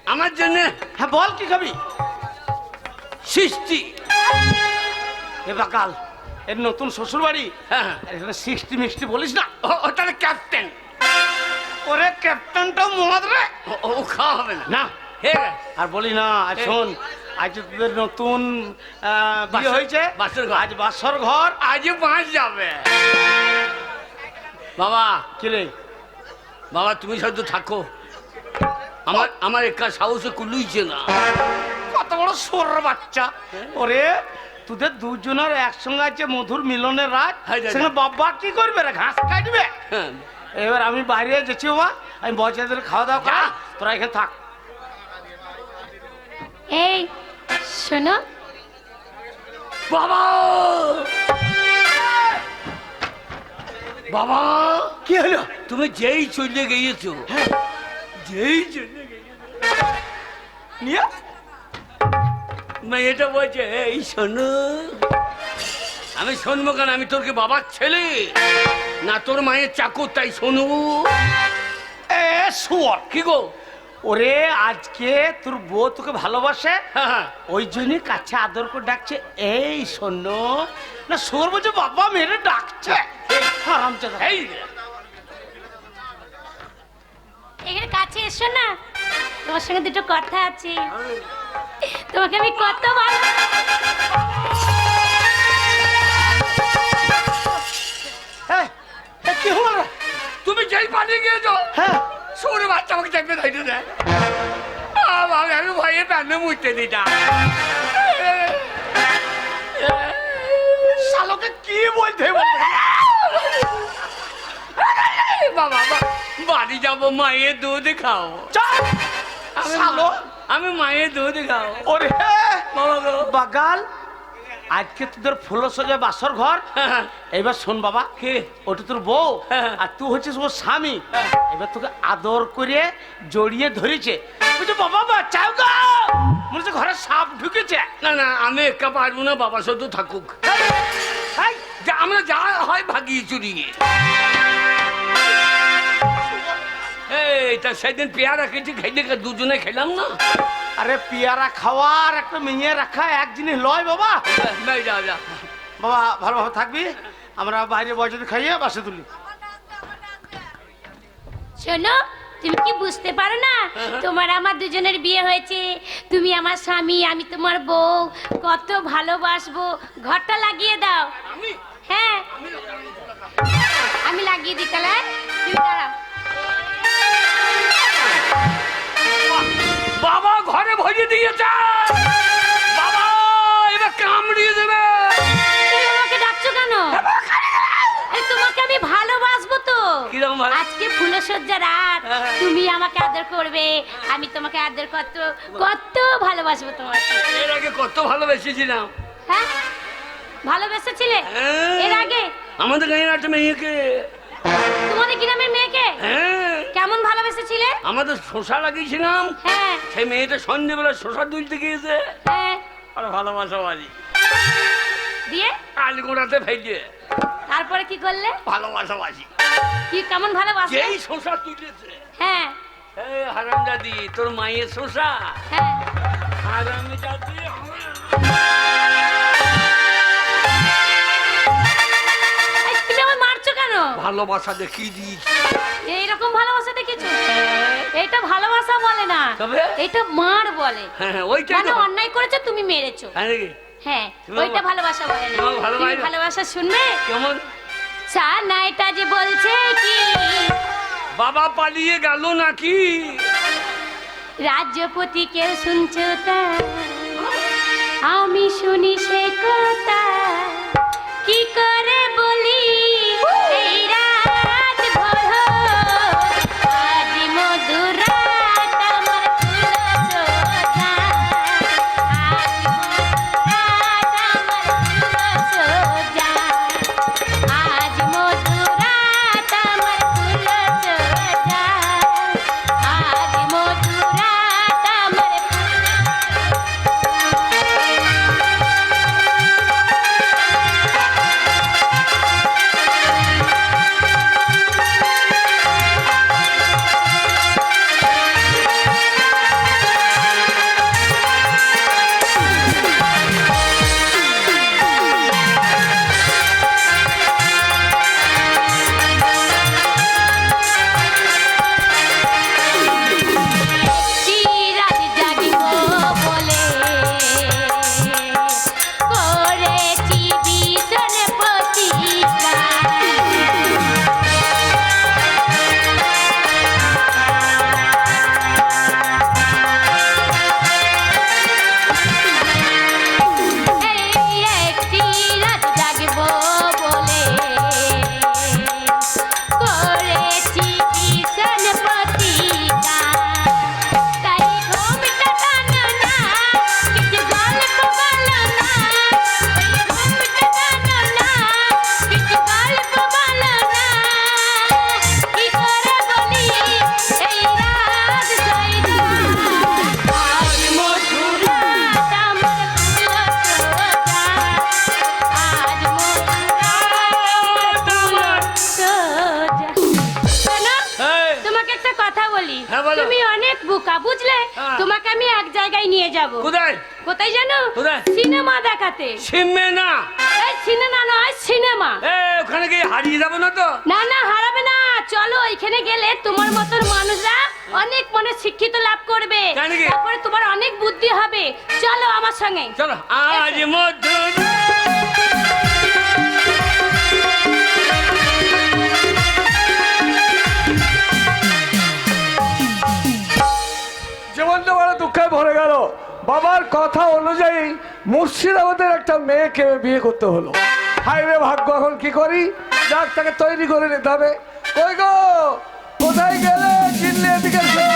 আমার জন্য হ্যাঁ বল কি খাবি। সৃষ্টি। এ বাকাল, এর নতুন শ্বশুর বাড়ি, হ্যাঁ আর এখানে 60 মিষ্টি বলিস না। ও তাহলে ক্যাপ্টেন। ওরে ক্যাপ্টেনটাও মহাদ রে। ও খাওয়া হবে না। না ঠিক আছে। আর বলি না, আজ শোন, আজ তোদের নতুন বিয়ে বাসর- হয়েছে, বাসর ঘর। আজ বাসর ঘর। আজও 5 যাবে। বাবা কি রে বাবা তুমি শুধু থাকো। আমার একা সাহসে কুলুইছে না। কত বড় সোর বাচ্চা। ওরে তোদের দুজনের একসঙ্গে আছে মধুর মিলনের রাত, হাই রে। সেখানে বাবা কি করবে রে, ঘাস কাটবে। হ্যাঁ। এবার আমি বাইরে যাচ্ছি বাবা, আমি বয়সাদের খাওয়া দাওয়া করা, তোরা এখানে থাক। এই শোনো, বাবা বাবা কি হলো? তুমি যেই চলে গিয়েছো, যেই চলে গিয়েছো, নিয়ে মেয়েটা বলছে এই শোনো। আমি শুনবো কেন? আমি তোর কি বাবার ছেলে না তোর মায়ের চাকর? তাই শোনো। এ শুয়ার, কি গো? ওরে আজকে তোর বউ তোকে ভালোবাসে, হ্যাঁ, হ্যাঁ। ওই জন্যই কাছে আদর করে ডাকছে এই শোনো। না সোর বলছে বাবা মেরে ডাকছে। হারামজাদা। এই এখানে কাছে এসো না, তোমার সঙ্গে দুটো কথা আছে। তোমাকে আমি কত ভালো। হ্যাঁ, এ কি হলো রে? তুমি যেই পালিয়ে গিয়েছো, হ্যাঁ সৌরে বাচ্চা আমাকে চাপবে ধরে দেয়। আমি ভয়ে প্যান্ডে মুছতে দিটা। শালোকে কি বলতে বলতে? বাবা বাড়ি যাবো, মায়ের দুধ খাও। চল শালো। আমি মায়ের দুধ খাও। ওরে বাবা গো। বাগাল, আজকে তোদের ফুলো সোজা বাসর ঘর। এবার শোন বাবা, কে? ওটা তোর বউ, হ্যাঁ। আর তুই হচ্ছিস ওর স্বামী। এবার তোকে আদর করে জড়িয়ে ধরেছে, বুঝছো বাবা বাঁচাও গো, মনে হচ্ছে ঘরে সাপ ঢুকেছে। না না আমি একা পারবো না, বাবা শুধু থাকুক। এই, যা আমরা যা হয় ভাগিয়ে চুরিয়ে। এই তা সেদিন পেয়ারা খেয়েছি, খেয়ে দুজনে খেলাম না। আরে পেয়ারা খাওয়ার একটা মেয়ে রাখা এক জিনিস লয় বাবা। যা যা। বাবা ভালোভাবে থাকবি, আমরা বাইরে বয়সাতে খাইয়ে বাসে তুলি। শোনো, তুমি কি বুঝতে পারো না তোমার আমার দুজনের বিয়ে হয়েছে, তুমি আমার স্বামী, আমি তোমার বউ, কত ভালোবাসবো। ঘরটা লাগিয়ে দাও। আমি হ্যাঁ আমি লাগিয়ে দিই, তাহলে তুমি দাঁড়াও। বাবা ঘরে ভরিয়ে দিয়েছে। বাবা ভালোবাসবো তো। কিরকম ভালো? আজকে ফুলসজ্জা রাত, হ্যাঁ। তুমি আমাকে আদর করবে, আমি তোমাকে আদর কত কত ভালোবাসবো তোমাকে। এর আগে কত ভালোবেসেছিলাম। হ্যাঁ, ভালোবেসেছিলে হ্যাঁ। এর আগে? আমাদের গাঁয়ের একটা মেয়েকে। তোমাদের গ্রামের মেয়েকে হ্যাঁ, কেমন ভালোবেসেছিলে? আমাদের শশা লাগিয়েছিলাম, হ্যাঁ সেই মেয়েটা সন্ধ্যেবেলা শশা তুলতে গিয়েছে। হ্যাঁ, আর ভালোবাসা বাড়ি দিয়ে আলি গোড়াতে ফেলে তারপরে কি করলে? ভালোবাসা বাসি। কি কেমন ভালোবাসলে? যেই শশা তুলেছে, হ্যাঁ এই হারামজাদি তোর মায়ের শশা, হ্যাঁ, হারামজাদি এই, তুমি আমার মারছো কেন? ভালোবাসা দেখিয়ে দিস। এইরকম ভালোবাসা দেখেছো? এটা ভালোবাসা বলে না, তবে? এটা মার বলে। হ্যাঁ, ওইটাই মানে তো। অন্যায় করেছো, তুমি মেরেছো। হ্যাঁ নাকি? হ্যাঁ, তুমি ওইটা ভালোবাসা বলে না। তোমাকে ভালোবাসি। তুমি ভালোবাসা শুনবে? কেমন? সানাইটা যে বলছে কি বাবা পালিয়ে গেল নাকি? রাজ্যপতি কেউ শুনছো তা, আমি শুনি সে কথা, কি করে বলি এই রাত ভোর আজ মধুর রাত আমার ফুল সোজা, আজ মধুর রাত আমার ফুল সোজা, আজ মধুর রাত আমার ফুল সোজা, আজ মধুর রাত আমার চিরাজ জাগিব বলে করেছি ভীষণ প্রতিজ্ঞা, এই একটি রাত জাগিব বলে করেছি ভীষণ প্রতিজ্ঞা, তাই ঘুমটা টানো না, কিছু গল্প বলো না, ঘুমটা টানো না, কিছু গল্প বলো না, কি করে বলি এই রাত সইদা, আজ মধুর রাত আমার ফুল সোজা, আজ মধুর রাত আমার সোজা। শোনো, এই, তোমাকে একটা কথা বলি, হ্যাঁ, বলো। তুমি অনেক বোকা বুঝলে, হ্যাঁ। তোমাকে আমি এক জায়গায় নিয়ে যাব। কোথায়? কোথায় জানো? কোথায়? সিনেমা দেখাতে। সিমে না। এই সিনেমা নয়, সিনেমা। ওখানে গিয়ে হারিয়ে যাবো না তো? না না, হারাবে না, চলো এখানে গেলে তোমার মতন মানুষরা অনেক মনে শিক্ষিত লাভ করবে, তাই নাকি? তারপরে তোমার অনেক বুদ্ধি হবে, চলো আমার সঙ্গে। চলো, আজ মধুর। জীবনটা বড় দুঃখে ভরে গেল। বাবার কথা অনুযায়ী মুর্শিদাবাদের একটা মেয়েকে বিয়ে করতে হলো। হাই রে ভাগ্য, এখন কি করি? যাক, তাকে তৈরি করে নিতে হবে। কই গো, কোথায় গেলে? কিনলে এদিকে এসো।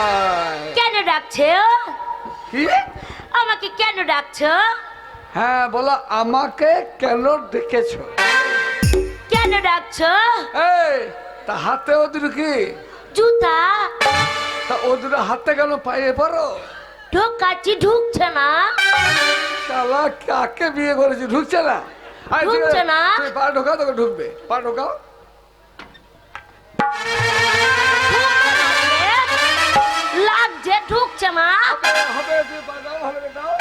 আয়। কেন ডাকছো? কি? আমাকে কেন ডাকছো? হ্যাঁ বলো, আমাকে কেন ডেকেছো? কেন ডাকছো? এই, তা হাতে ওদের কি? জুতা তা ওদের হাতে কেন পায়ে পড়ো? ঢোকাচ্ছি, ঢুকছে না। শালা কাকে বিয়ে করেছি, ঢুকছে না? আয়, ঠিক আছে, ঢুকছে না। তুমি পা ঢোকাও, তোকে ঢুকবে। পা ঢোকাও। লাগছে, ঢুকছে না। হবে, হবে, তুমি পা দাও, হবে, দাও।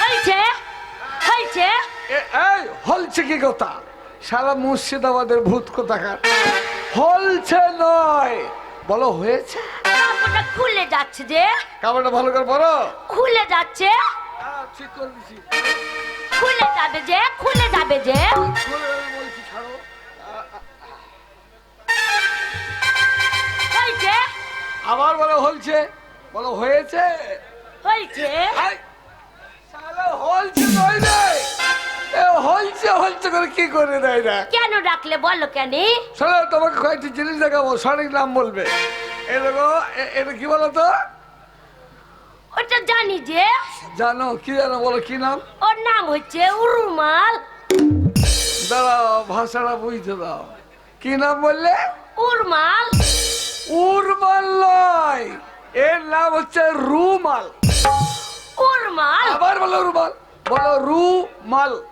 হয়েছে হয়েছে। এই হলছে কি কথা? সারা মুর্শিদাবাদের ভূত কোথাকার। হলছে নয়, বলো হয়েছে। কাপড়টা খুলে যাচ্ছে যে, কাপড়টা ভালো করে পরো। খুলে যাচ্ছে, ঠিক করে দিছি। খুলে যাবে যে, খুলে যাবে যে। খুলে যাবে বলছি, ছাড়ো। হয়েছে আবার বলো হলছে, বলো হয়েছে। হয়েছে। আয়, হলছে নয় রে, এ হলছে হলছে করে কি করে দেয় না। কেন ডাকলে বলো কেন? শোনো, তোমাকে কয়েকটি জিনিস দেখাবো, সঠিক নাম বলবে। এ দেখো, এটা কি বলো তো? ওটা জানি যে, জানো কি জানো, বলো কি নাম? ওর নাম হচ্ছে উরুমাল। দাঁড়াও, ভাষাটা বুঝতে দাও। কি নাম বললে? উরমাল। উরমাল নয়, এর নাম হচ্ছে রুমাল। উরমাল। আবার বলো রুমাল, বলো রুমাল।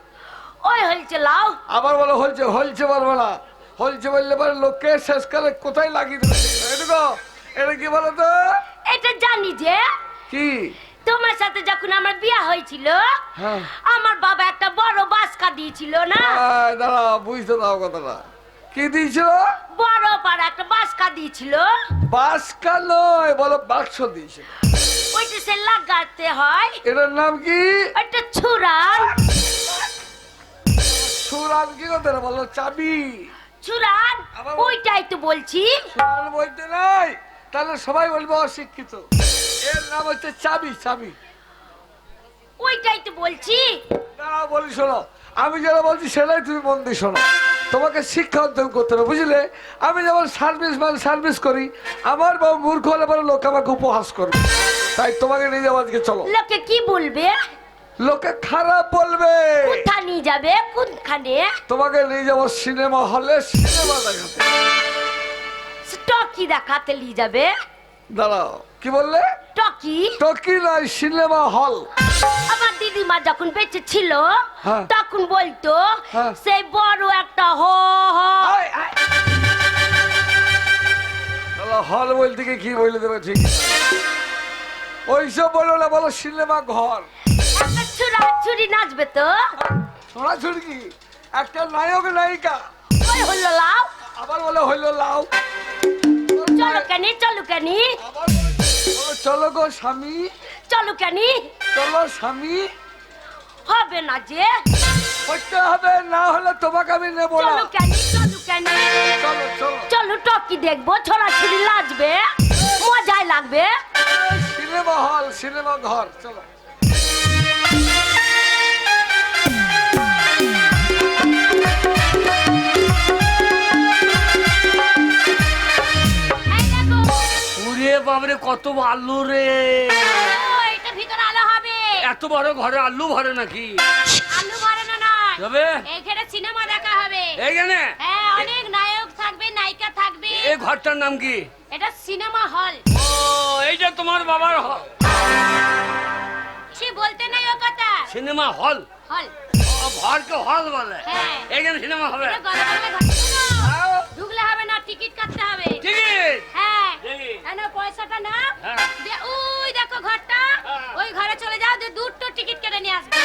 ওই হলছে লাও। আবার বলো হলছে, হলছে বলবো না। হলছে বললে পরে লোককে শেষকালে কোথায় লাগিয়ে দেবে। এটুকু, এটা কি বলো তো? এটা জানি যে, কি? তোমার সাথে যখন আমার বিয়ে হয়েছিল, হ্যাঁ। আমার বাবা একটা বড় বাসকা দিয়েছিল না? দাঁড়াও, বুঝতে দাও কথাটা। কি দিয়েছিল? বড় পাড়া একটা বাসকা দিয়েছিল। বাসকা নয়, বলো বাক্স দিয়েছিল। ওইটা সে লাগাতে হয়। এটার নাম কি? ওইটা ছুরান। সুরান কি কথা বলো? চাবি। ছুরান, আবার- ওইটাই তো বলছি। সুরান বলতে নাই, তাহলে সবাই বলবো অশিক্ষিত। এর নাম হচ্ছে চাবি, চাবি। ওইটাই তো বলছি। দাঁড়াও বলি, শোনো, আমি যেটা বলছি সেটাই তুমি মন দিয়ে শোনো। তোমাকে শিক্ষা অর্জন করতে হবে, বুঝলে? আমি যেমন সার্ভিস করি, আমার বাবু মূর্খ হলে পরে লোক আমাকে উপহাস করবে। তাই তোমাকে নিয়ে যাবো আজকে, চলো। লোকে কি বলবে? লোকে খারাপ বলবে। কোথা নিয়ে যাবে? কোনখানে? তোমাকে নিয়ে যাবো সিনেমা হলে, সিনেমা দেখাতে। টকি দেখাতে নিয়ে যাবে? দাঁড়াও, কি বললে? টকি? টকি নয়, সিনেমা হল। আমার দিদিমা যখন বেঁচে ছিল, হ্যাঁ। তখন বলতো হ্যাঁ। সেই বড় একটা আয়, আয়। দাঁড়াও, হল বলতে কি বলে দেবে? ঠিক ওইসব বলো না, বলো সিনেমা ঘর। একটা ছুরি নাচবে তো? ছড়াছড়ি কি? একটা নায়ক নায়িকা। ওই হলো লাও। আবার বলে হইলো লাউ। চলো কেনি, চলো কেনি, আবার বলো চলো গো স্বামী, চলো কেনি। চলো স্বামী। হবে না যে। করতে হবে, না হলে তোমাকে আমি নেবো না। চলো কেনি, চলো কেনি। চলো চলো। চলো টকি দেখবো, ছড়াছড়ি নাচবে, মজাই লাগবে। সিনেমা হল, সিনেমা ঘর, চলো। এই দেখো। ওরে বাবরে, কত আলু রে! ও, এটা ভিতরে আলো হবে। এত বড় ঘরে আলু ভরে নাকি? আলু ভরে না নয়। তবে এইখানে সিনেমা দেখা হবে। এইখানে হ্যাঁ, অনেক নায়ক থাকবে, নায়িকা থাকবে। এই ঘরটার নাম কি? এটা সিনেমা হল। ও, এইটা তোমার বাবার সে বলতে নাই ও কথা। Cinema hall. হল। ও, ঘরকে হল বলে। হ্যাঁ। এইখানে সিনেমা হবে। এটা গলা বাংলা ঘর। শোনো, ঢুকলে হবে না, টিকিট কাটতে হবে। টিকিট? হ্যাঁ। টিকিট। এনো পয়সাটা না। হ্যাঁ। ওই দেখো ঘরটা। হ্যাঁ। ওই ঘরে চলে যাও, যে দুটো টিকিট কেটে নিয়ে আসবে।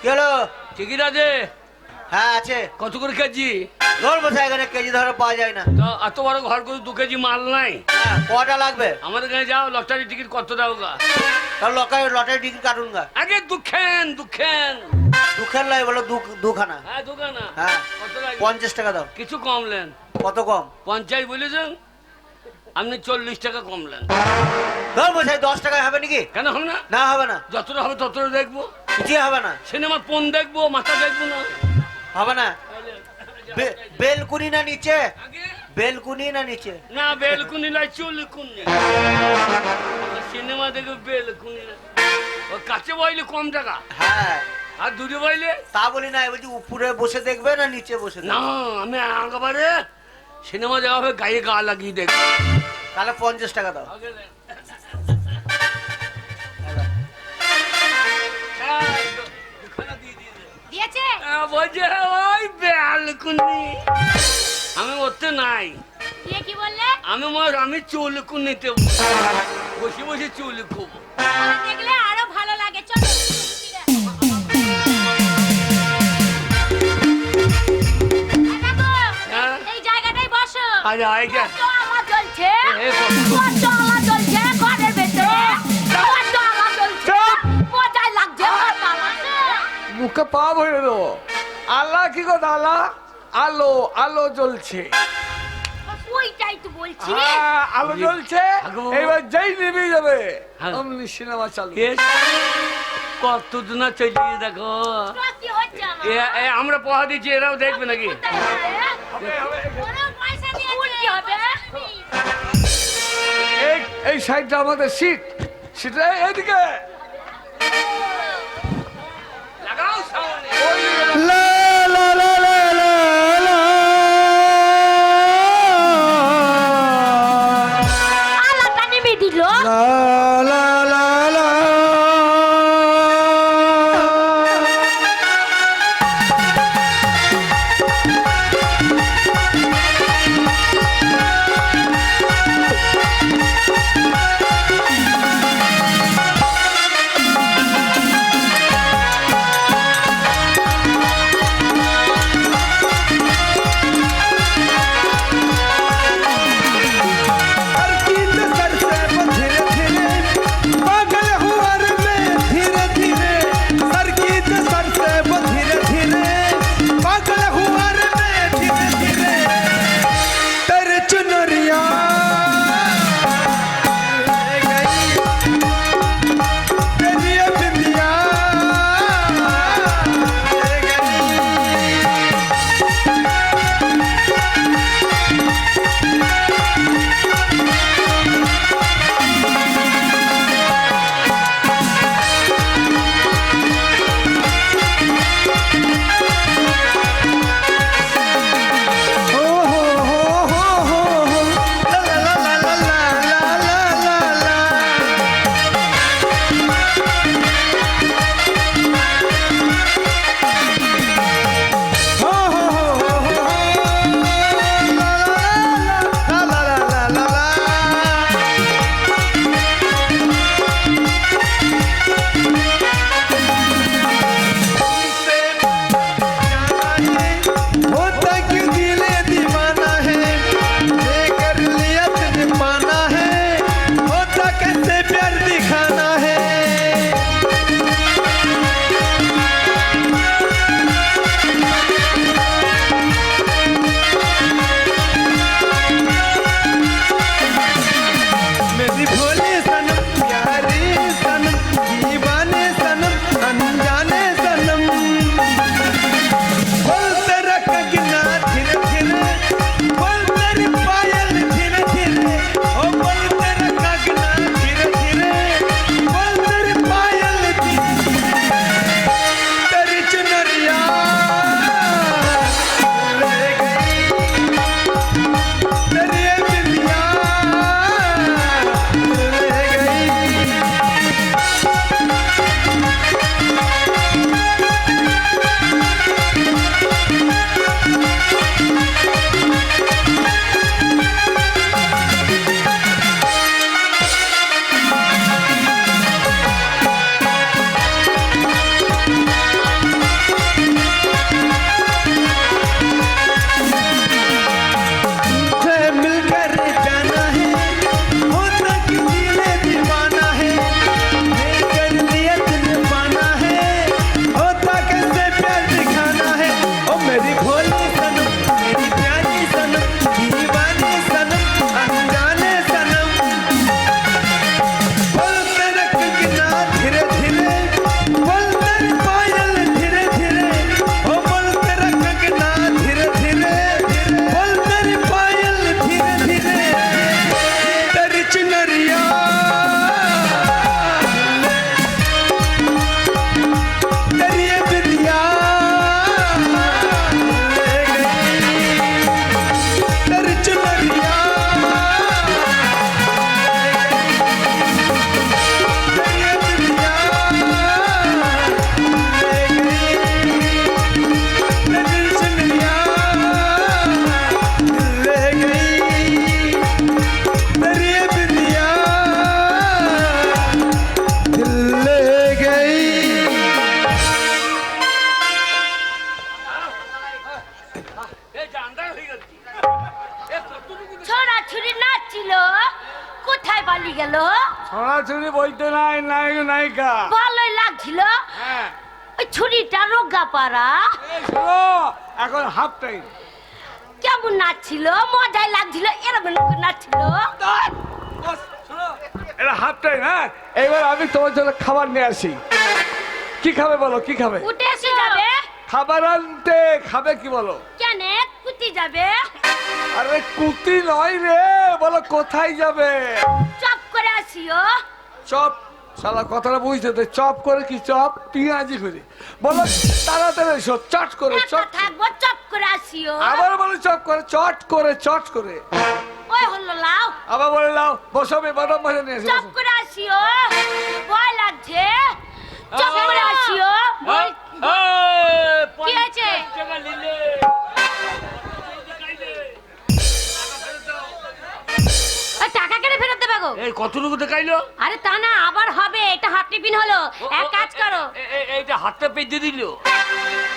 কি হলো? টিকিট আছে? হ্যাঁ আছে। কত করে কেজি? ধর বসে, এখানে কেজি ধরে পাওয়া যায় না। তো এত বড় ঘর করে 2 কেজি মাল নাই? হ্যাঁ, কটা লাগবে? আমাদের এখানে যাও, লটারি টিকিট কত দাও গা? তাহলে লটারি টিকিট কাটুন গা। আগে দুঃখেন। দুঃখের লাই বলো, দুখানা। হ্যাঁ, দোকানা। হ্যাঁ। কত লাগবে? 50 টাকা দাও। কিছু কমলেন? কত কম? 50 বলেছেন, আপনি 40 টাকা কমলেন। ধর বসে, 10 টাকায় হবে নাকি? কেন হবে না? না হবে না, যতটা হবে ততটা দেখবো। কিছুই হবে না। সিনেমার পণ দেখবো, মাথা দেখবো না। হবে না। বেলকুনি না নিচে? আগে বেলকুনি না নিচে? না, বেলকুনি লাই, চুলকুনি। সিনেমা দেখে বেলকুনি না। ও কাছে বইলে কম টাকা, হ্যাঁ, আর দূরে বইলে তা বলি না, বলছি উপরে বসে দেখবে না নিচে বসে না। দেখবে? আমি একেবারে সিনেমা দেওয়া হবে, গায়ে গা লাগিয়ে দেখবো। তাহলে 50 টাকা দাও। আগে দেন। হ্যাঁ, দুখানা দিয়ে দিয়েছে। দিয়েছে? বলছে ওই বেলকুনি। আমি ওতে নাই। দিয়ে কি বললে? আমি চুলকুনিতে বসে বসে চুল খুব। দেখলে আরো ভালো লাগে। চলো। হ্যাঁ? এই জায়গাটাই বসো। আরে আইগা। কত আওয়াজ চলছে, এ, কত- কত আওয়াজ চলছে ঘরের ভেতরে, কত আওয়াজ চলছে, মজাই লাগছে, কত আওয়াজ। মুখে পা ভরে দেবো। আল্লাহ কি কথা? আল্লাহ আলো, আলো জ্বলছে। ওইটাই তো বলছি। হ্যাঁ, আলো জ্বলছে। আগো। এইবার যেই নেমে যাবে হ্যাঁ। অমনি সিনেমা চালু। কে? কত না চলিয়ে দেখো কি হচ্ছে আমার? আমরা পহা দিচ্ছি এরাও দেখবে নাকি কোথায় হবে? ওরা পয়সা দিয়েছে। কোন কি হবে? এই সাইডটা আমাদের সিট সিটটা এইদিকে লাগাও সামনে লা লা লা লা লা লা। আলাদা নেমে দিল। লা লা লা লা। পালিয়ে গেল। ছড়াছড়ি বলতে নাই নায়ক নায়িকা ভালোই লাগছিল। হ্যাঁ ওই ছুরিটা রোগা পাড়া এই শোনো, এখন হাফ টাইম। কেমন নাচছিল, মজাই লাগছিল, এরকম নাচছিল। এটা হাফ টাইম। হ্যাঁ এবার আমি তোমার জন্য খাবার নিয়ে আসি। কি খাবে বলো, কি খাবে? উঠে এসে যাবে। খাবার আনতে খাবে কি বলো? কেন কুতি যাবে? আরে কুতি নয় রে, বলো কোথায় যাবে? চপ করে আসিও। চপ, শালা কথাটা বুঝতে দে। চপ করে কি? চপ পেঁয়াজি করে বলো। তাড়াতাড়ি এসো, চট করে চট। থাকবো চপ করে আসিও। আবার বলো চপ করে, চট করে চট করে। ওই হলো লাও। আবার বলে লাও। বসো, আমি বাদাম ভাজা নিয়ে এসে চপ করে আসিও। ভয় লাগছে। চপ করে আসিও। কি হয়েছে? টাকা কেটে ফেরত দেবে গো? এই কতটুকু দেখাইলো? আরে তা না, আবার হবে। এটা হাফ টিফিন হলো। এক কাজ করো, এইটা হাতটা পেতে দিল।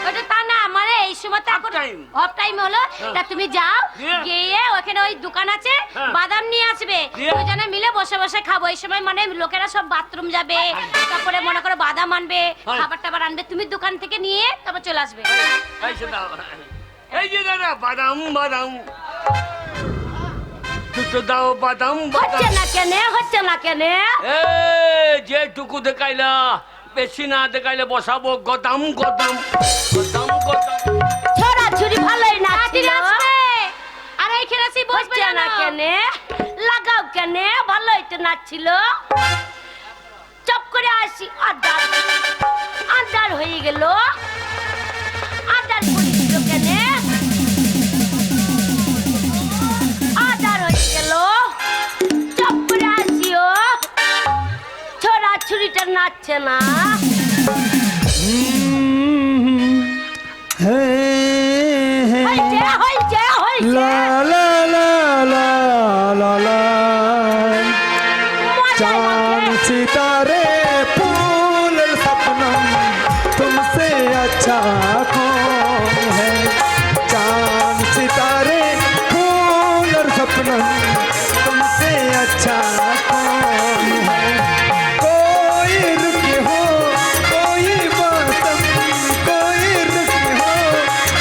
ওটা তা না, মানে এই সময় তো এখন time. অফ টাইম হলো। তা তুমি যাও, দিয়ে? গিয়ে ওখানে ওই দোকান আছে, হ্যাঁ। বাদাম নিয়ে আসবে। দিয়ে? দুজনে মিলে বসে বসে খাবো। এই সময় মানে লোকেরা সব বাথরুম যাবে, তারপরে মনে করো বাদাম আনবে, হ্যাঁ। খাবার টাবার আনবে। তুমি দোকান থেকে নিয়ে তারপর চলে আসবে। এই যে দাও। এই যে দাদা, বাদাম বাদাম দুটো দাও, বাদাম হচ্ছে বাদাম। না কেন? হচ্ছে না কেন? যেটুকু দেখাইলা, বেশি না দেখাইলে বসাবো গদাম গদাম গদাম গদাম। ছড়া ছুরি ভালোই না ছিল। আর এইখানে আসি বসবে না কেন? লাগাও কেন? ভালোই তো নাচছিল। চপ করে আসি। আদার আদার হয়ে গেল। আদার করেছিল কেন? আদার হয়ে গেল। চপ করে আসিও। ছড়া ছুরিটা নাচছে না। হয়েছে হয়েছে হয়েছে। चांद सितारे फूल सपनम तुमसे अच्छा कौन है? चांद सितारे फूल और सपनम तुमसे अच्छा कौन है? कोई रुकी हो, कोई मौसम, कोई रुकी हो,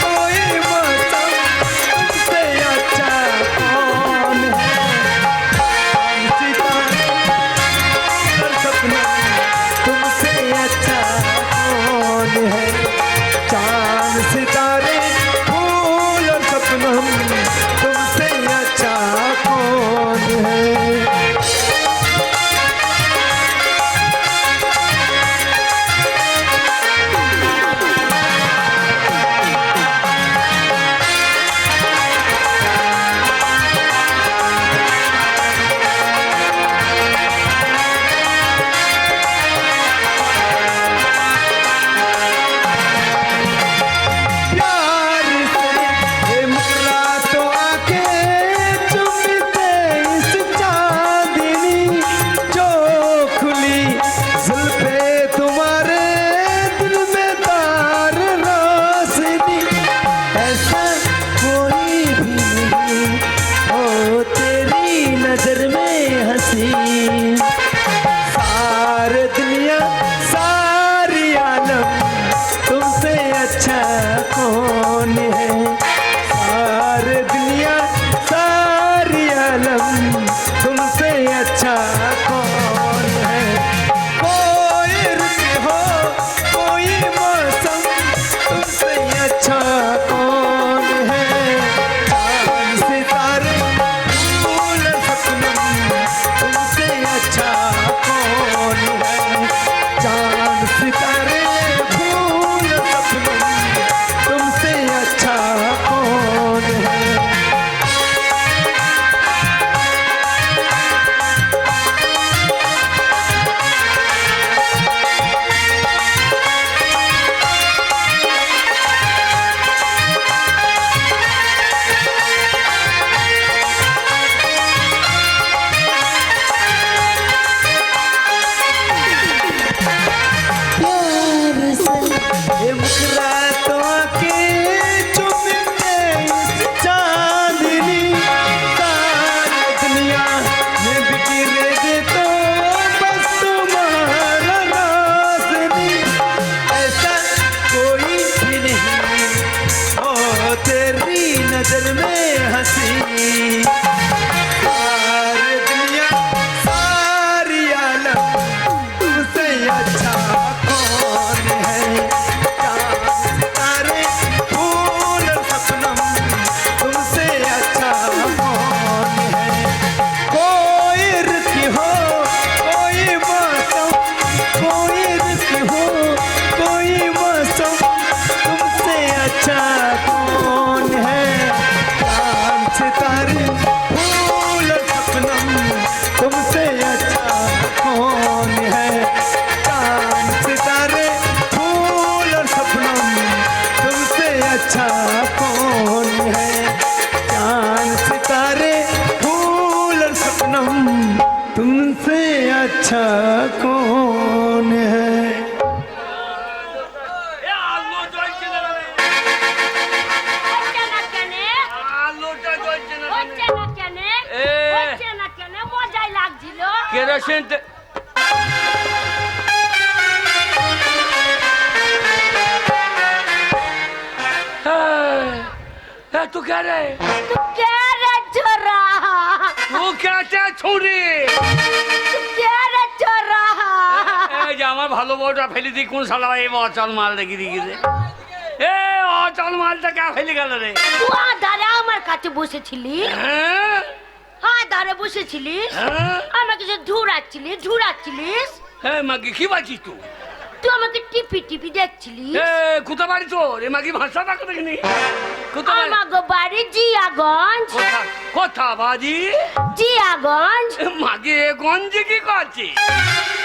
कोई मौसम तुमसे अच्छा कौन है? तुमसे अच्छा कौन है? चांद सितारे फूल और सपनम तुमसे अच्छा कौन है? प्यार से ये मुस्कुरातो आके चुमते इस चांदनी जो खुली जुल्फे तुम्हारे दिल में तार रोशनी ऐसा कोई भी नहीं हो तेरी नजर में हंसी सारी दुनिया सारी आलम तुमसे अच्छा कौन है? सारी दुनिया सारी आलम तुमसे अच्छा कौन है? कोई रुकी हो, कोई मौसम तुमसे अच्छा कौन है? चांद सितारे फूल सपनम तुमसे अच्छा कौन है? चांद सितारे फूल सपनम পেশেন্ট तू क्या रे तू क्या रे छोरा तू क्या चाह छोड़ी तू क्या रे छोरा এই যে আমার ভালো বউটা ফেলে দি কোন শালা এই অচল মাল দেখি দেখি রে এ অচল মালটা কে ফেলে গেল রে তুই আধারে আমার কাছে বসেছিলি হ্যাঁ আধারে বসেছিলিস হ্যাঁ আমাকে যে ঝুরাচ্ছিলিস হ্যাঁ মাগি কি বাজি তুই তুই আমাকে টিপি টিপি দেখছিলিস এ কোথা বাড়ি তোর এ মাগি ভাষা ডাক দেখিনি কোথা বাড়ি? আমাকে বাড়ি জিয়াগঞ্জ কোথা- কোথা বাজি জিয়াগঞ্জ এ মাগি এ গঞ্জে কি করছে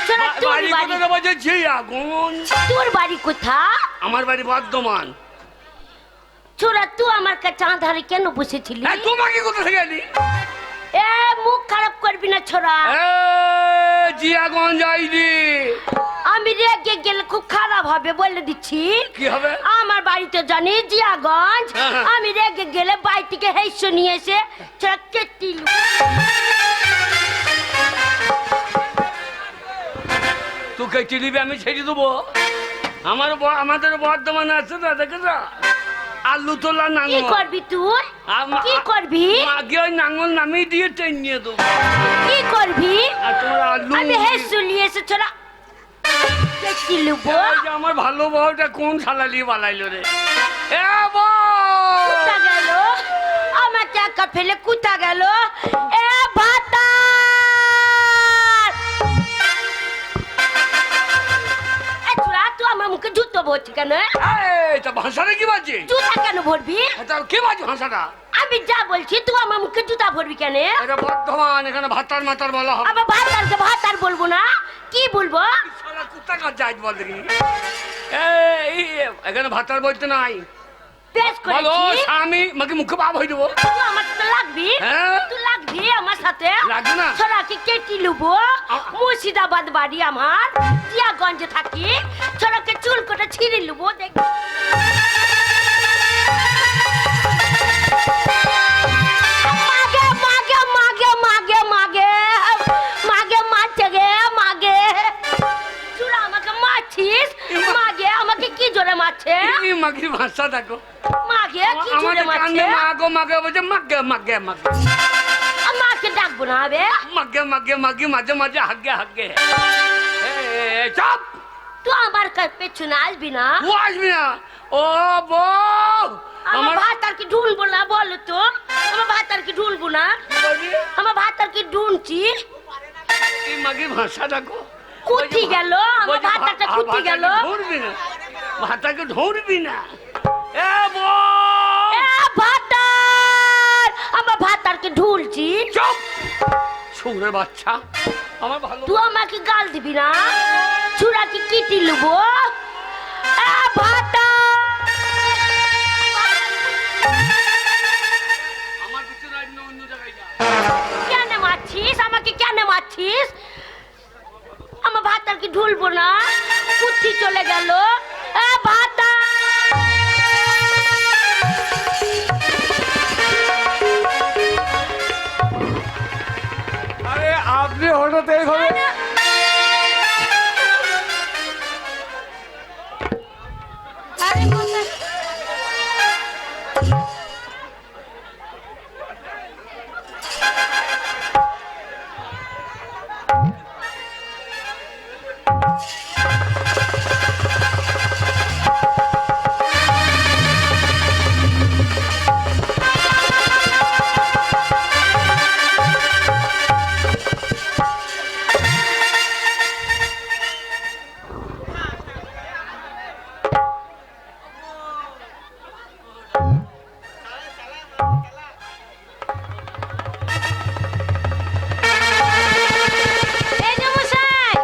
শোনা, তোর বাড়ি বাড়ি কোথা বাজে জি আগুন তোর বাড়ি কোথা আমার বাড়ি বর্ধমান ছোড়া তুই আমার কাছে আধারে কেন বসেছিলি এ তোমাকে কোথা থেকে এলি এ মুখ খারাপ করবি না ছোড়া এ জিয়াগঞ্জ আইলি আমি রেগে গেলে খুব খারাপ হবে বলে দিচ্ছি কি হবে আমার বাড়িতে জানি জিয়াগঞ্জ হ্যাঁ। আমি রেগে গেলে বাড়ি থেকে হেসে নিয়ে এসে ছোড়া কেটে তুই কেটে নিবি আমি ছেড়ে দেবো আমাদের বর্ধমানে আছে না দেখে যা আলু তোলা কি নাঙ্গল করবি তুই কি করবি আগে ওই নাঙ্গল নামিয়ে দিয়ে ট্রেন নিয়ে দেবো কি করবি আর তোমার আলু আমি হেসে নিয়ে এসে ছোড়া কেটে লুবো এই যে আমার ভালো বউটা কোন শালালি বালাইলো রে এ বউ কুতা গেল আমার টাকা ফেলে কুতা গেল এ ভাতার এ ছোড়া তুই আমার মুখে জুতো ভরছি কেন এই তা ভাষাটা কি বাজে জুতা কেন ভরবি তা কি বাজে ভাষাটা আমি যা বলছি তুই আমার মুখে জুতা ভরবি কেন এটা বর্ধমান এখানে ভাতার মাতার বলা হবে আবার ভাতারকে ভাতার বলবো না কি বলবো শালা কুত্তা কাজ যাই বল দেখি এই এখানে ভাতার বলতে নাই বেশ বলো করেছি স্বামী মাকে মুখে বাপ হয়ে দেবো তুই আমার সাথে লাগবি হ্যাঁ? তুই লাগবি আমার সাথে লাগবে না? ছোড়াকে কেটে লুবো মুর্শিদাবাদ বাড়ি আমার জিয়াগঞ্জে থাকি ছোড়াকে চুল করে ছিঁড়ে লুবো দেখ মাগে মাগে মাগে মাগে মাগে মাগে মারছে গে মাগে চুড়া আমাকে মারছিস মাগে আমাকে কি জোরে মারছে এই মাগি ভাষা দেখো মাগে কি জোরে আমাদের কান্দে মারছে মাগো মাগে বলছে মাগে মাগে মাগে আমাকে ডাকবো না হবে মাগে মাগে মাগি মাঝে মাঝে হাগে হাগে চাপ তুই আমার পেছনে আসবি না ও আসবি না ও বউ আমার আমার ভাত আর কি ঢুনবো না বলো তো আমার ভাত আর কি ঢুনবো না আমার ভাত আর কি ঢুনছি এই মাগি ভাষা দেখো কুটি গেল আমার ভাত একটা কুটি গেল ধরবি না ভাতাকে ধরবি না এ বউ এ ভাতার আমার ভাত আর কি ঢুলছি চুপ শুনে বাচ্চা আমার ভালো তুই আমাকে গাল দিবি না চূড়া কি কিটি লুবো এ ভাতার আমার পিছনে আজ না অন্য জায়গায় যা কেন মারছিস আমাকে কেন মারছিস আমার ভাত আর কি ঢুলবো না কুচ্ছি চলে গেল এ ভাতা আরে আপনি হঠাৎ এইভাবে আরে কোথায় এই যে মশাই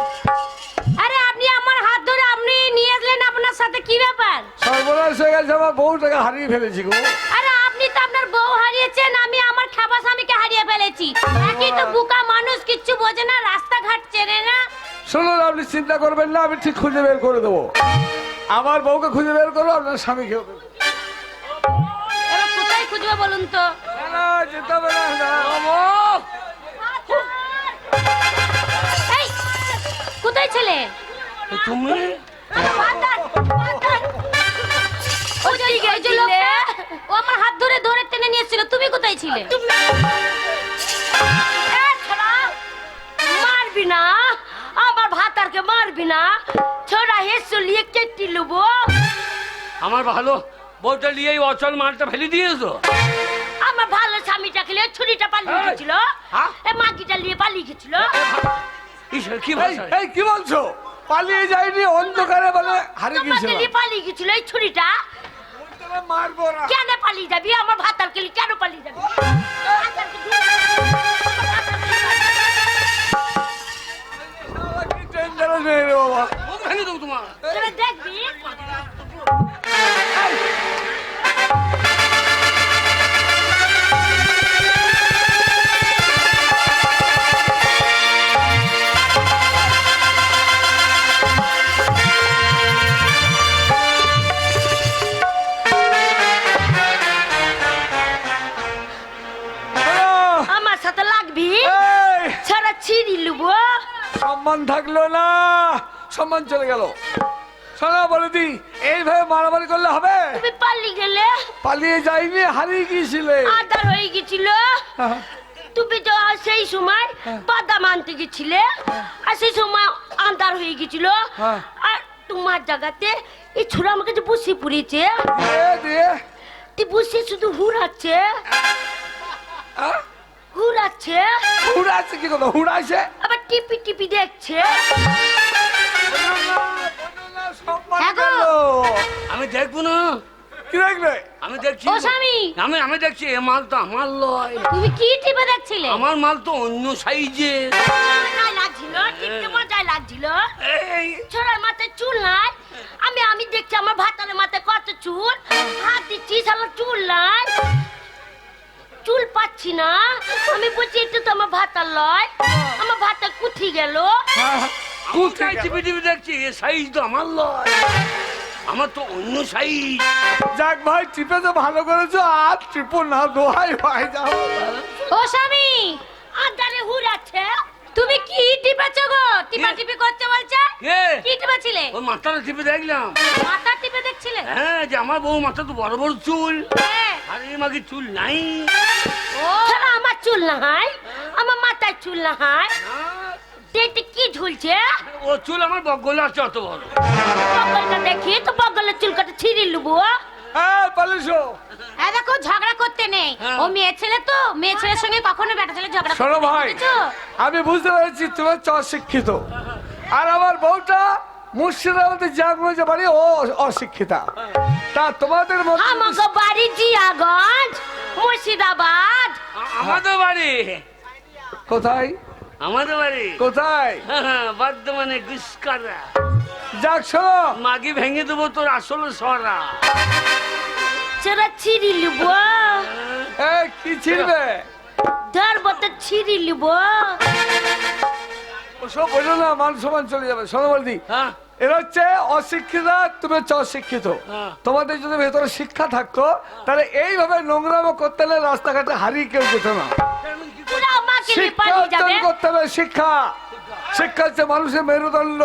আরে আপনি আমার হাত ধরে আপনি নিয়ে আসলেন আপনার সাথে কি ব্যাপার সর্বনাশ হয়ে গেছে আমার বউটাকে হারিয়ে ফেলেছি গো আরে আপনি তো আপনার বউ হারিয়েছেন আমি আমার খাবার স্বামীকে হারিয়ে ফেলেছি একই তো বুকা মানুষ কিচ্ছু বোঝে না রাস্তাঘাট চেনে না শুনুন আপনি চিন্তা করবেন না আমি ঠিক খুঁজে বের করে দেবো আমার বউকে খুঁজে বের করবো আপনার স্বামীকেও বের করবো। এবার কোথায় খুঁজবে বলুন তো না, না, যেতে হবে না, না। ও বউ ভাতার! কোথায় ছিলে? তুমি ওদিকে এই যে লোকটা, ও আমার হাত ধরে ধরে টেনে নিয়েছিল, তুমি কোথায় ছিলে? এ ছোড়া, মারবি না, আমার ভাতারকে মারবি না। ছোড়া হেসে লিয়ে কেটে লুবো। আমার ভালো বউটা নিয়ে এই অচল মালটা ফেলে দিয়েছো। আমার ভালো স্বামীটাকে নিয়ে ছুরিটা পালিয়ে গেছিল, হ্যাঁ? এ মাগিটা নিয়ে পালিয়ে গেছিল। ঈশ্বর কি এই ভাষা! এই কি বলছো? পালিয়ে যায়নি, অন্ধকারে বলে হারিয়ে তোমাকে গিয়েছিল। নিয়ে পালিয়ে গেছিল এই ছুরিটা। তোরে মারবো না। কেন পালিয়ে যাবি? আমার ভাতারকে নিয়ে কেন পালিয়ে যাবি? ভাতারকে দিয়ে- শালা কি dangerous মেয়ে রে বাবা। মুখ ভেঙে দেবো তোমার। তোরা দেখবি। আহ, আমার সাথে লাগবি, এই, ছাড়া ছিঁড়ি লুবো। সম্মান থাকলো না, সম্মান চলে গেল। শোনা বলে দি, এইভাবে মারামারি করলে হবে? তুমি পালিয়ে গেলে, পালিয়ে যাইনি, হারিয়ে গিয়েছিলে। আধার হয়ে গেছিল। হ্যাঁ। তুমি তো সেই সময় বাদাম আনতে গেছিলে, আর সেই সময় আন্ধার হয়ে গেছিল। হ্যাঁ। আর তোমার জায়গাতে এই ছোড়া আমাকে যে বসে পড়েছে, দিয়ে দিয়ে তুই বসে শুধু হুড়াচ্ছে, আহ, হুড়াচ্ছে, হুড়াচ্ছে কি কথা? হুড়াইছে? আবার টিপি টিপি দেখছে। বলো না, সম্মান হ্যাঁ গো। গেল। আমি দেখবো না, কি দেখবে? আমি দেখছি। ও স্বামী, আমি দেখছি এ মাল তো আমার লয়। তুমি কি টিপে দেখছিলে? আমার মাল তো অন্য সাইজে। মজায় লাগছিল, টিপতে মজায় লাগছিল। এই ছোড়ার মাথায় চুল নাই, আমি দেখছি আমার ভাতারের মাথায় কত চুল, হাত দিচ্ছি সালা চুল নাই, চুল পাচ্ছি না। আমি বলছি একটু তো আমার ভাতার লয়, আমার ভাতা কুঠি গেল। কোথায় টিপি টিপি দেখছি এ সাইজ তো আমার লয়, আমার তো অন্য সাইজ। যাক ভাই, টিপে তো ভালো করেছো, আর টিপো না, দোহাই ভাই যাও। ও স্বামী, আন্ধারে হুড়াচ্ছে, তুমি কি টিপেছো গো? টিপা টিপি করতে বলছে, কে? কি টিপেছিলে? ওই মাথাটা টিপে দেখলাম। মাথা টিপে দেখছিলে? হ্যাঁ, যে আমার বউ মাথা তো বড় বড় চুল, হ্যাঁ। আর এই মাকে চুল নাই। ছাড়া আমার চুল নাই, আমার মাথায় চুল নাই, দেখতে কি ঝুলছে? ও চুল আমার বগলে আছে অত বড়। বগলটা দেখি তো, বগলের চুল কাটা ছিঁড়ে লুবো। এই পালিশো, হ্যাঁ দেখো, ঝগড়া করতে নেই, হ্যাঁ। ও মেয়ে ছেলে তো, মেয়ে ছেলের সঙ্গে কখনো বেটা ছেলে ঝগড়া করতে শোনো নেই, ভাই, বুঝেছো? আমি বুঝতে পেরেছি তুমি অশিক্ষিত, আর আমার বউটা মুর্শিদাবাদের জাগঞ্জ বাড়ি, ও অশিক্ষিতা। তা তোমাদের মধ্যে আমাকে বাড়ি জিয়াগঞ্জ, মুর্শিদাবাদ। আমাদের বাড়ি, কোথায় আমাদের বাড়ি কোথায়? বর্ধমানে গুসকারা। যাক শোনো, মাগি ভেঙে দেবো তোর আসল সরা। সেটা ছিঁড়ি লুবো, এই কি ছিড়বে? ধরবো তো ছিঁড়ি লুবো। ওসব বললো না, মান সমান চলে যাবে। শোনো বলদি, হ্যাঁ, এরা হচ্ছে অশিক্ষিতা, তুমি হচ্ছে অশিক্ষিত। হ্যাঁ। তোমাদের যদি ভেতরে শিক্ষা থাকতো, তাহলে এইভাবে নোংরামো করতে হলে রাস্তাঘাটে হারিয়ে কেউ যেত না। পুরো আমাকে নিয়ে শিক্ষা পালিয়ে অর্জন যাবে। করতে হবে, শিক্ষা। শিক্ষা হচ্ছে মানুষের মেরুদণ্ড,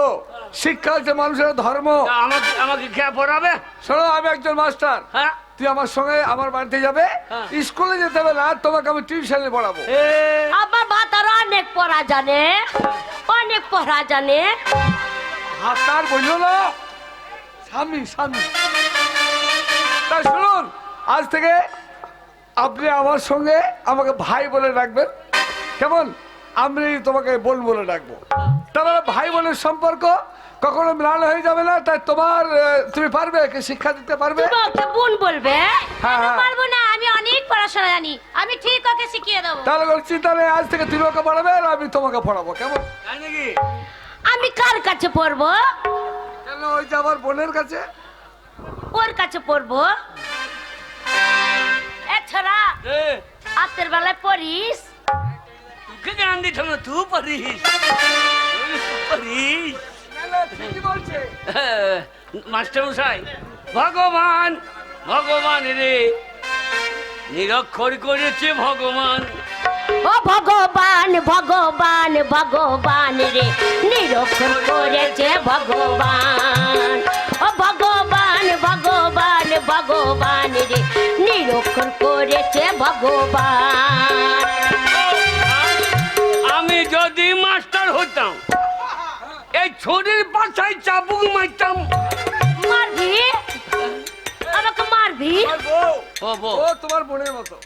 শিক্ষা হচ্ছে মানুষের ধর্ম। আমাকে আমাকে খেয়ে পড়াবে। শোনো, আমি একজন মাস্টার, হ্যাঁ, তুই আমার সঙ্গে আমার বাড়িতে যাবে, হ্যাঁ। স্কুলে যেতে হবে না, তোমাকে আমি টিউশনে পড়াবো। এ, আমার ভাতার অনেক পড়া জানে, অনেক পড়া জানে। হাতার বললো না, স্বামী স্বামী। তা শুনুন, আজ থেকে আপনি আমার সঙ্গে আমাকে ভাই বলে ডাকবেন, কেমন? আমি তোমাকে বোন বলে ডাকবো। তারপরে ভাই বোনের সম্পর্ক কখনো ম্লান হয়ে যাবে না। তাই তোমার তুমি পারবে, কি শিক্ষা দিতে পারবে? তুমি ওকে বোন বলবে? হ্যাঁ, আমি হ্যাঁ। পারবো না, আমি অনেক পড়াশোনা জানি, আমি ঠিক ওকে শিখিয়ে দেবো। তাহলে কোনো চিন্তা নেই, আজ থেকে তুমি ওকে পড়াবে আর আমি তোমাকে পড়াবো, কেমন? তাই নাকি? আমি কার কাছে পড়বো? কেন, ওই যে আমার বোনের কাছে। ওর কাছে পড়বো। এছাড়া এ, রাতের বেলায় পড়িস? তোকে জ্ঞান দিত না, তুই পারিস, তুই পারিস। ঠিকই বলছে। মাস্টার মশাই, ভগবান ভগবান রে, নিরক্ষর করেছে ভগবান, ও ভগবান ভগবান ভগবান রে নিরক্ষর করেছে ভগবান ও ভগবান ভগবান ভগবান রে নিরক্ষর করেছে ভগবান আমি যদি মাস্টার হতাম এই ছোড়ের পাছায় চাবুক মারতাম। মারবি আমাকে মারবি ও বউ, ও তোমার বোনের মতো।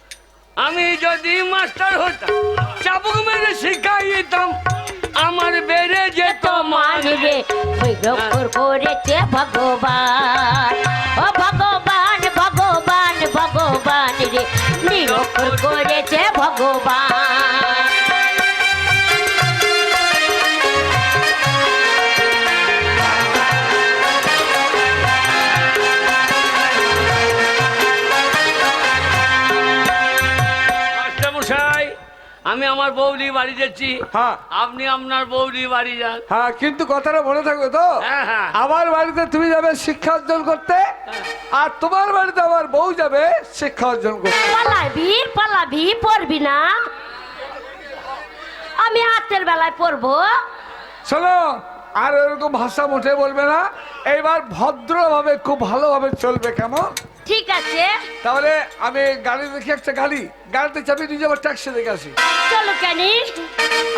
আমি যদি মাস্টার হতাম চাবুক মেরে শিখাই দিতাম আমার বেড়ে যেত মান। রে নিরক্ষর করেছে ভগবান ও ভগবান ভগবান ভগবান রে নিরক্ষর করেছে ভগবান মাস্টারমশাই, আমি আমার বৌলি বাড়ি যাচ্ছি, হ্যাঁ আপনি আপনার বৌলি বাড়ি যান। হ্যাঁ, কিন্তু কথাটা মনে থাকবে তো, হ্যাঁ হ্যাঁ আমার বাড়িতে তুমি যাবে শিক্ষা অর্জন করতে, আর তোমার বাড়িতে আমার বউ যাবে শিক্ষা অর্জন করতে। পালাবি পড়বি না আমি হাতের বেলায় পড়বো শোনো, আর এরকম ভাষা মোটে বলবে না, এইবার ভদ্রভাবে খুব ভালোভাবে চলবে, কেমন? ঠিক আছে তাহলে আমি গাড়ি দেখি, একটা গাড়িতে চাবি নিয়ে যাবো, ট্যাক্সি দেখে আসি। চলো কেন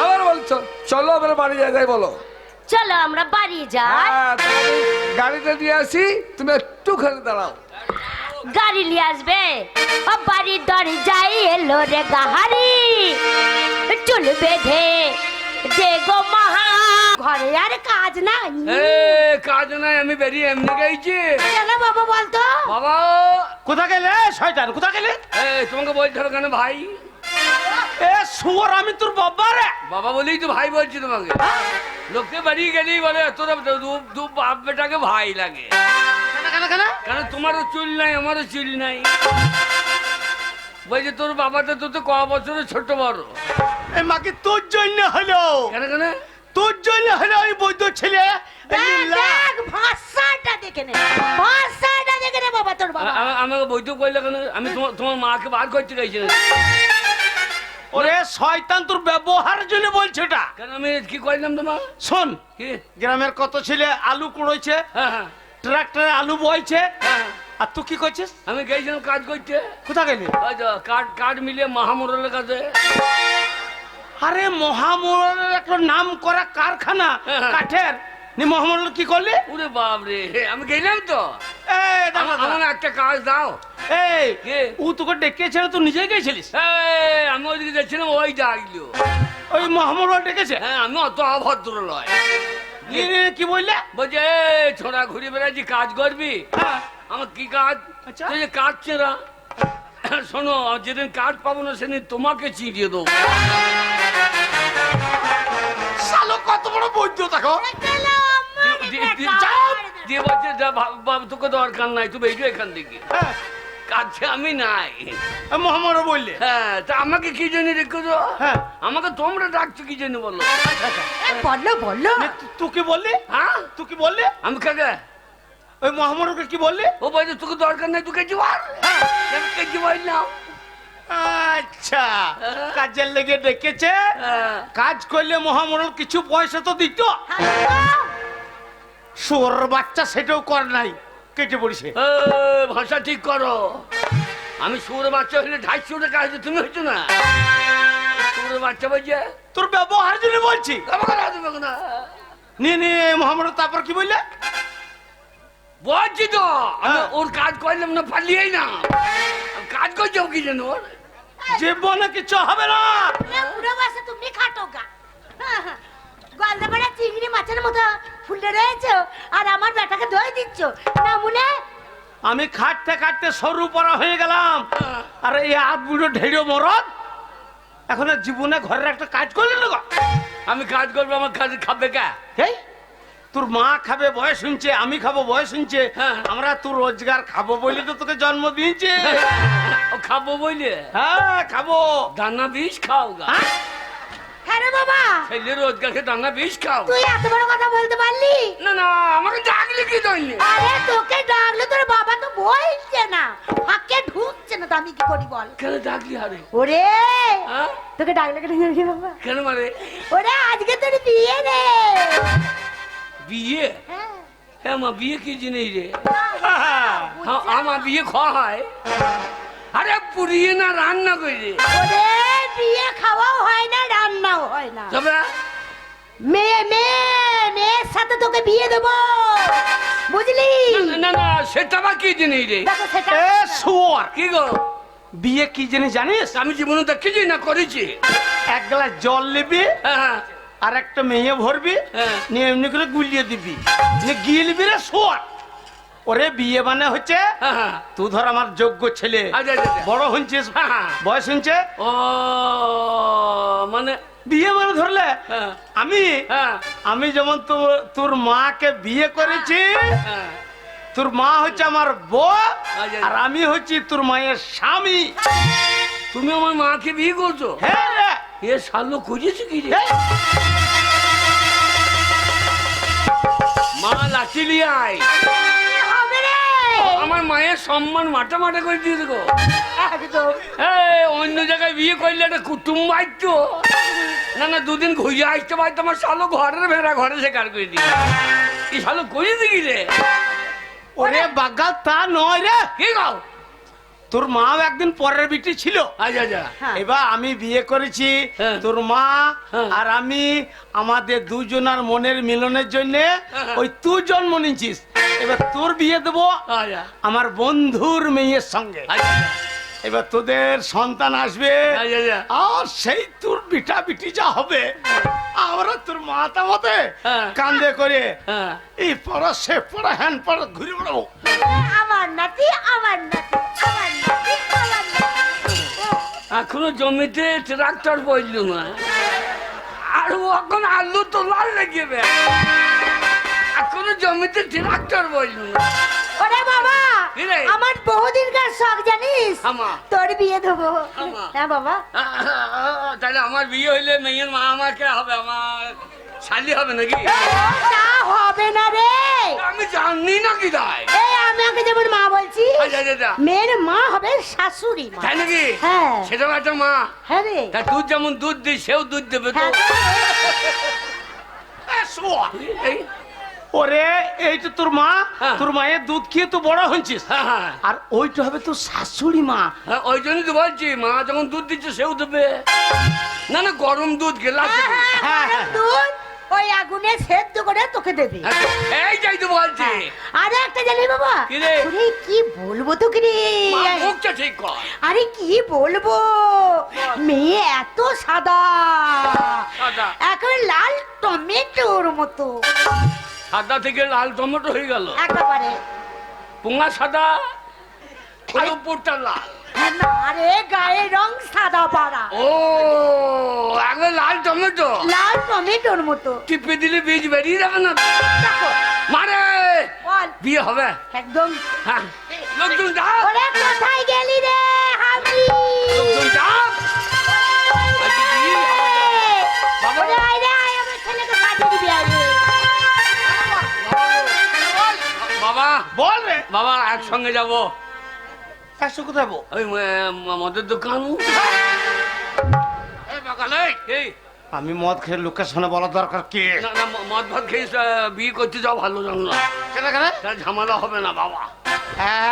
আবার বলছো চলো আমরা বাড়ি যাই বলো। চলো আমরা বাড়ি যাই হ্যাঁ, তাহলে আমি গাড়িতে নিয়ে আসি, তুমি একটুখানি দাঁড়াও। গাড়ি নিয়ে আসবে ও বাড়ির দরজায় এলো রে গাহারি চুল বেঁধে দে গো মহা ঘরে আর কাজ নাই এ কাজ নাই, আমি বেরিয়ে এমনি গেছি। কেন বাবা বলতো বাবা, কোথা গেলে শয়তান, কোথা গেলে? তোমাকে বলতে হবে কেন ভাই? এ শুয়োর, আমি তোর বাবা রে। বাবা বলেই তো ভাই বলছি তোমাকে। লোককে বাড়ি গেলেই বলে তোরা দু বাপ বেটাকে ভাই লাগে। কেন তোমারও চুল নাই আমারও চুল নাই। বলছে তোর বাবাতে তো ক বছরের ছোট বড়। এই মাকে তোর জন্য হলো, কেন কেন? তোর জন্য হলো ওই বৈদ্য ছেলে। ভাষাটা দেখে নে ভাষাটা দেখে নে বাবা তোর বাবা আমাকে বৈঠক করলে কেন? আমি তোমার মাকে বার করতে গেছি। ওরে শয়তান, তোর ব্যবহারের জন্য বলছে ওটা। কেন আমি কি করলাম তোমার? শোন, কি? গ্রামের কত ছেলে আলু কুড়োইছে, হ্যাঁ হ্যাঁ ট্রাক্টরে আলু বইছে, হ্যাঁ। আর তুই কি করছিস? আমি গেছিলাম কাজ করতে। কোথা গেলি? ওই তো কাঠ মিলিয়ে মহামোড়লের কাছে। আরে মহামোড়লের একটা নাম করা কারখানা হ্যাঁ। কাঠের, নি মহামোড়ল কি করলি? ওরে বাপ রে, আমি গেলাম তো। এই দাঁড়া, দাঁড়া। আমার একটা কাজ দাও। এই কে? ও তোকে ডেকেছে না, তুই নিজে গেছিলিস? আমি ওইদিকে যাচ্ছিলাম, ওই ডাকলো। ওই মহামোড়ল ডেকেছে? হ্যাঁ, আমি অত অভদ্র নয়। কি বললে? বলছে ছোড়া ঘুরে বেড়াচ্ছি, কাজ করবি? হ্যাঁ। আমার কি কাজ? আচ্ছা। তুই যে কাজ চেরা। শোনো, যেদিন কাজ পাবো না সেদিন তোমাকে চিড়িয়ে দেবো। শালো কত বড় বৈদ্য দেখো। দিয়ে বলছে বাবু তোকে দরকার নাই, তুই বেরিয়ে এখান থেকে। হ্যাঁ, কাছে আমি নাই। মহামোড়ল বললে? হ্যাঁ, তা আমাকে কি জন্য রেখেছো? হ্যাঁ। আমাকে তোমরা ডাকছো কি জন্য বলো? বললো তুই কি বললি? হ্যাঁ, তুই কি বললি? আমি কাকে? ওই মহামোড়লকে কি বললি? ও বলছে তোকে দরকার নাই, তুই কেজি বল। আমি কেজি বললাম। আচ্ছা, কাজের লেগে ডেকেছে, কাজ করলে মহামোড়ল কিছু পয়সা তো দিত। সোর বাচ্চা সেটাও কর নাই, কেটে পড়িছে। ভাষা ঠিক করো। আমি সুর বাচ্চা হলে 250 টাকা আছে, তুমি হচ্ছ না সুর বাচ্চা বলছে। তোর ব্যবহার জন্য বলছি। নিয়ে মহামোড়ল তারপর কি বললে? বলছি তো আমি হ্যাঁ। ওর কাজ করলাম না, পালিয়েই না। আমি কাজ করছি কি যেন ওর। জীবনে কিছু হবে না। পুরো বাসা তুমি খাটোগা গলদা বড়া চিংড়ি মাছের মতো ফুলে রয়েছে আর আমার বেটাকে দই দিচ্ছ না মনে। আমি খাটতে খাটতে সরু পড়া হয়ে গেলাম, আর এই হাত বুড়ো ঢেড়ো মরদ এখন আর জীবনে ঘরের একটা কাজ করলে না গো? আমি কাজ করবো, আমার কাজ খাবে কে? এই তোর মা খাবে বয়স শুনছে, আমি খাবো বয়স শুনছে, হ্যাঁ। আমরা তোর রোজগার খাবো বলে তো তোকে জন্ম দিয়েছে। ও খাবো বললে? হ্যাঁ খাবো। দানা বিষ খাও গা। হ্যাঁ? হ্যাঁ রে বাবা, ছেলে রোজগার খেয়ে দানা বিষ খাও। তুই এত বড় কথা বলতে পারলি? না না, আমাকে ডাকলি কি দইলে? আরে তোকে ডাকলে তোর বাবা তো বলছে না, ফাঁকে ঢুকছে না, তো আমি কি করি? ওরি বল কেন ডাকলি আরে ওরে হ্যাঁ? তোকে ডাকলে কেন জানি বাবা কেন মারে ওরে আজকে তোর বিয়ে রে বিয়ে হ্যাঁ হ্যাঁ মা বিয়ে কি জিনিস রে হ্যাঁ, আমার বিয়ে খাওয়া হয় আরে পুড়িয়ে না রান্না করে ওরে বিয়ে খাওয়াও হয় না রান্নাও হয় না তবে মেয়ের সাথে তোকে বিয়ে দেবো বুঝলি না না সেটা আবার কি জিনিস রে দেখো সেটা এ শুয়োর, কি গো বিয়ে কি জিনিস জানিস? আমি জীবনে দেখেছি না করেছি এক গ্লাস জল নিবি হ্যাঁ হ্যাঁ আর একটা মেয়ে ভরবি, হ্যাঁ। নিয়ে এমনি করে গুলিয়ে দিবি, নিয়ে গিলবি রে শুয়োর। ওরে বিয়ে মানে হচ্ছে হ্যাঁ, হ্যাঁ। তুই ধর আমার যোগ্য ছেলে, আচ্ছা, আচ্ছা, আচ্ছা। বড় হয়েছিস, হ্যাঁ। বয়স হয়েছে, ও মানে বিয়ে মানে ধরলে হ্যাঁ আমি হ্যাঁ আমি যেমন তোর মাকে বিয়ে করেছি, হ্যাঁ তোর মা হচ্ছে আমার বউ, আচ্ছা। আর আমি হচ্ছি তোর মায়ের স্বামী। তুমি আমার মাকে বিয়ে করছো হ্যাঁ রে। এ সালো খুঁজেছে কি রে এই, মা লাচি নিয়ে আয় হবে রে আমার মায়ের সম্মান মাটা মাটা করে দিয়ে দেবো একদম এই অন্য জায়গায় বিয়ে করলে একটা কুটুম বাড়তো না না দুদিন ঘুরে আসতে পারতো আমার শালো ঘরের ভেড়া ঘরে সে কার করে দিই কি শালো করেছে কি রে ওরে বাগাল তা নয় রে, কি গাও তোর মাও একদিন পরের বিটি ছিল। আচ্ছা আচ্ছা এবার আমি বিয়ে করেছি, হ্যাঁ। তোর মা হ্যাঁ। আর আমি আমাদের দুজনার মনের মিলনের জন্য হ্যাঁ। ওই তুই জন্ম নিয়েছিস। এবার তোর বিয়ে দেবো আচ্ছা আমার বন্ধুর মেয়ের সঙ্গে। আচ্ছা এবার তোদের সন্তান আসবে, আচ্ছা আচ্ছা আর সেই তোর বিটা বিটি যা হবে, আমরা তোর মাথা মতে হ্যাঁ। কান্দে করে হ্যাঁ এই পড়া সে পড়া হ্যান পড়া ঘুরে বেড়াবো। আমার নাতি আমার নাতি আমার নাতি আমার নাতি এখনো জমিতে ট্রাক্টর বইল না আর ও এখন আলু তোলার লেগেবে এখনো জমিতে ট্রাক্টর বইল না ওরে বাবা কি রে? আমার বহুদিনকার শখ জানিস আমা। তোর বিয়ে দেবো আমা। হ্যাঁ বাবা তাহলে আমার বিয়ে হইলে মেয়ের মা আমাকে হবে আমার শালি হবে নাকি তা হবে না রে আমি জানি না কি তাই এই আমাকে যেমন মা বলছি আচ্ছা আচ্ছা আচ্ছা। মেয়ের মা হবে শাশুড়ি মা তাই নাকি হ্যাঁ সেটাও একটা মা হ্যাঁ রে তা তুই যেমন দুধ দিস সেও দুধ দেবে তো হ্যাঁ এ শুয়োর। এই, ওরে এইটা তোর মা, হ্যাঁ। তোর মায়ের দুধ খেয়ে তো বড় হয়েছিস, হ্যাঁ, হ্যাঁ। আর ওইটা হবে তোর শাশুড়ি মা। হ্যাঁ, ওই জন্যই তো বলছি মা যখন দুধ দিচ্ছে সেও দেবে না না গরম দুধ গেলাস হ্যাঁ, হ্যাঁ। দুধ ওই আগুনে সেদ্ধ করে তোকে দেবে এই যাই তো বলছি আরে একটা জানি বাবা কি রে? ওরে কি বলবো তোকে রে মা মুখটা ঠিক কর আরে কি বলবো মেয়ে এত সাদা সাদা। একেবারে লাল টমেটোর মতো সাদা থেকে লাল টমেটো হয়ে গেল একেবারে পুঙা সাদা আর উপরটা লাল হ্যাঁ, না রে গায়ে রং সাদা পাড়া ও আগে লাল টমেটো লাল টমেটোর মতো টিপে দিলে বীজ বেরিয়ে যাবে না দেখো মারে বল বিয়ে হবে একদম হ্যাঁ লোকজন যাও ওরে কোথায় গেলি রে হাবলি লোকজন যাও আজকে বিয়ে হবে। বাবা। ওরে আয় রে আয় আমার ছেলেকে সাজিয়ে দিবি আয় রে। বাবা বল রে, বাবা একসঙ্গে যাবো একশো কোথায় যাবো? ওই মদের দোকান এই বাগাল, এই আমি মদ খেয়ে লোকের সামনে বলা দরকার কি? না না মদ ভাত খেয়ে বিয়ে করতে যাও ভালো জানো না কেন কেন? তার ঝামেলা হবে না বাবা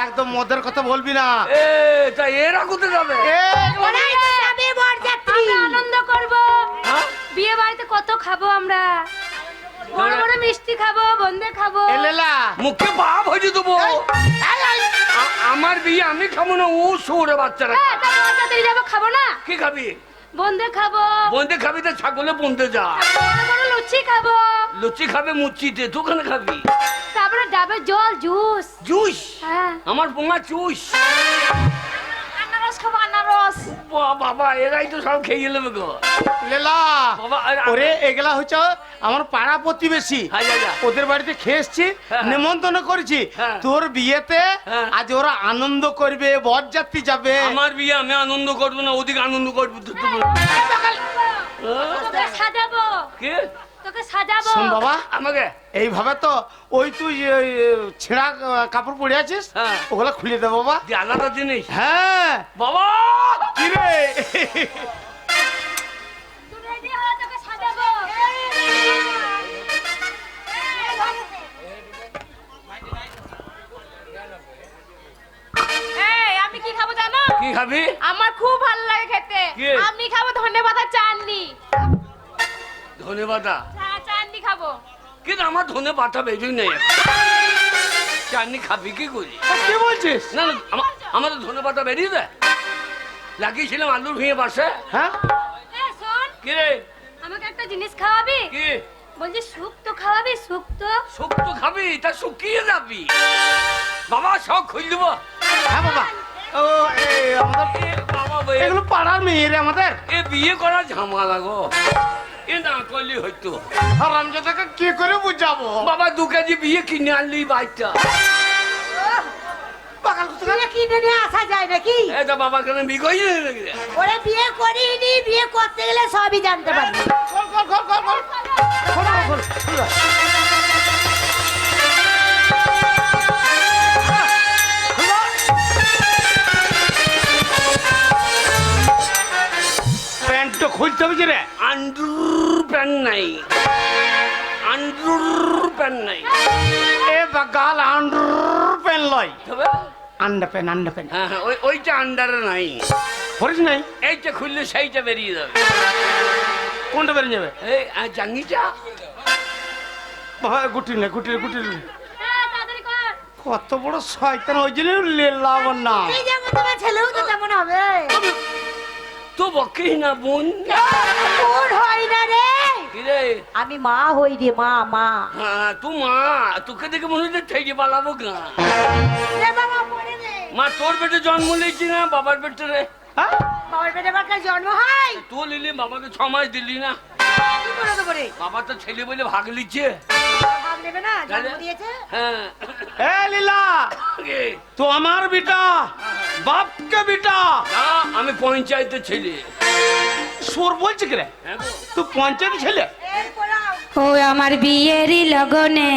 একদম মদের কথা বলবি না। এ তা এরা কোথায় যাবে ওরাই তো যাবে বরযাত্রী। আনন্দ করব হ্যাঁ? বিয়ে বাড়িতে কত খাবো আমরা বড় বড় মিষ্টি খাবো বন্ধে খাবো এলেলা মুখে ভাব হয়ে দেবো আমার বিয়ে আমি খাবো না ও সৌরে বাচ্চারা হ্যাঁ, তা বরযাত্রী যাবো খাবো না কি খাবি বন্ধে খাবো বন্ধে খাবি তো ছাগলে বন্ধে যা বড় বড় লুচি খাবো লুচি খাবে মুচিতে দোকানে খাবি তারপরে ডাবের জল জুস জুস হ্যাঁ আমার পোঙা চুস আনারস খাবো আনারস বাবা এরাই তো সব খেয়ে নেবে গো লেলা বাবা ওরে এগুলা হচ্ছে আমার পাড়া প্রতিবেশী, আচ্ছা। ওদের বাড়িতে খেয়ে এসছি, হ্যাঁ। নেমন্তন্ন করেছি। হ্যাঁ। তোর বিয়েতে হ্যাঁ। আজ ওরা আনন্দ করবে, বরযাত্রী যাবে। আমার বিয়ে আমি আনন্দ করবো না ওদিকে আনন্দ করবো তো তুমি তোকে সাজাবো কে তোকে তোকে সাজাবো। শোন বাবা, আমাকে এইভাবে তো ওই তুই ওই ছেঁড়া কাপড় পরে আছিস, হ্যাঁ। ওগুলো খুলে দে বাবা। যে আলাদা জিনিস হ্যাঁ বাবা। কি রে? তুই রেডি হ, তোকে সাজাবো। এই, আমি কি খাবো জানো? কি খাবি? আমার খুব ভালো লাগে খেতে। কি? আমি খাবো ধনেপাতা চাটনি। ধন্যবাদ। হ্যাঁ, চাটনি খাবো। কিন্তু আমার ধনে পাতা বেজুই নেই চাটনি খাবি কি করি? কি বলছিস? না না আমাদের ধনে পাতা বেরিয়ে দেয় লাগিয়েছিলাম আলুর ভেঙে পাশে। হ্যাঁ এই, শোন, কি রে? আমাকে একটা জিনিস খাওয়াবি? কি বলছি শুক্তো খাওয়াবি, শুক্তো। শুক্তো খাবি? তা শুকিয়ে যাবি বাবা, সব খুঁজ দেবো। হ্যাঁ বাবা। ও এই আমাদের বাবা এগুলো পাড়ার মেয়ে রে আমাদের। এ বিয়ে করা ঝামেলা গো, এ না করলে হয়তো। হারামজাদাকে কি করে বুঝাবো? বাবা 2 কেজি বিয়ে কিনে আনলি বাইকটা। পাগল কোথাকার। কিনে নিয়ে আসা যায় নাকি? এটা বাবা কেন বিয়ে করি নাকি রে? ওরে বিয়ে করিনি, বিয়ে করতে গেলে সবই জানতে পারবি। খোল খোল খোল খোল খোল খোল খোল খোল। প্যান্টটা খুলতে হবে যে রে। আন্ডার প্যান্ট নাই, আন্ডার প্যান্ট নাই। এ বাগাল আন্ডার প্যান্ট লয়, তবে আন্ডার প্যান্ট আন্ডার প্যান্ট হ্যাঁ হ্যাঁ ওইটা আন্ডারে নাই। পরিস নাই? এইটা খুললে সেইটা বেরিয়ে যাবে। কোনটা বেরিয়ে যাবে? এই জাঙ্গিটা গুটি না গুটি গুটি। হ্যাঁ, তাড়াতাড়ি কর। কত বড় শয়তান, ওই জন্য লেলাম না। এই যেমন তোমার ছেলেও তো তেমন হবে। তো বকেই না বোন। তোর হয় না রে। কি রে? আমি মা হই রে, মা মা। হ্যাঁ তুই মা, তোকে দেখে মনে হচ্ছে থেকে পালাবো গা। রে বাবা পড়ে নে। মা তোর পেটে জন্ম নিয়েছি না বাবার পেটে রে? হ্যাঁ? বাবার পেটে বাচ্চার জন্ম হয়। তুই নিলি বাবাকে 6 মাস দিলি না? কি করে দেবো রে? বাবা তো ছেলে বলে ভাগ লিচ্ছে। ভাব নেবে না, জন্ম দিয়েছে। হ্যাঁ এ লীলা, কি? তো আমার বেটা বাপ কে বেটা না আমি পঞ্চায়েতের ছেলে। সোর বলছে কি রে? হ্যাঁ গো। তুই পঞ্চায়েত ছেলে? এই পোলাও। ও আমার বিয়েরই লগনে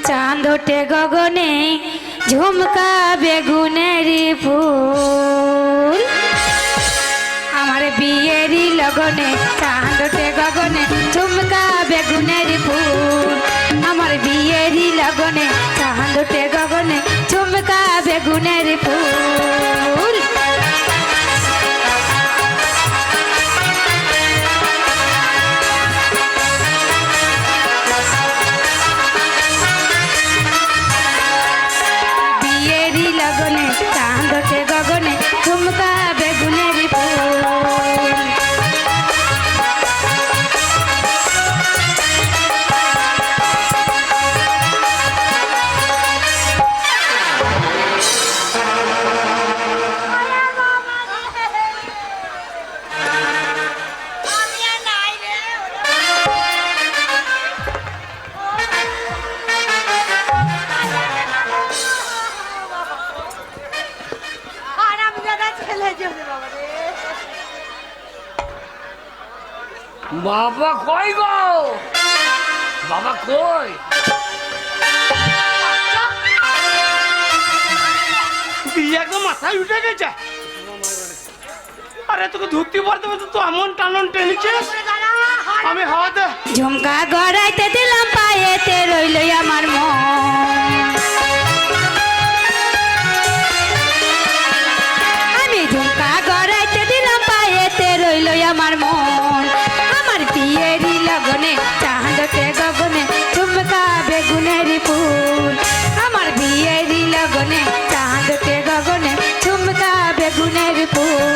চাঁদ ওঠে গগনে ঝুমকা বেগুনের ফুল। আমার বিয়েরই লগনে চাঁদ ওঠে গগনে ঝুমকা বেগুনের ফুল। আমার বিয়েরই লগনে চাঁদ ওঠে গগনে ঝুমকা বেগুনের ফুল। বিয়েরই লগনে চাঁদ ওঠে গগনে ঝুমকা বেগুনের ফুল। আমি আর নাই রে। হারামজাদা ছেলে জন্য বাবা রে। বাবা কই গো? বাবা কই? বিয়ে একদম মাথায় উঠে গেছে। আরে তোকে ধুতি পড়তে হবে তো এমন টানন টেনেছিস। আমি হাওয়াতে ঝুমকা গড়াইতে দিলাম পায়েতে রইল আমার মন। আমি ঝুমকা গড়াইতে দিলাম পায়েতে রইল আমার মন। আমার বিয়েরই লগনে চাঁদ ওঠে গগনে ঝুমকা বেগুনের ফুল। আমার বিয়েরই লগনে চাঁদ ওঠে গগনে ঝুমকা বেগুনের ফুল।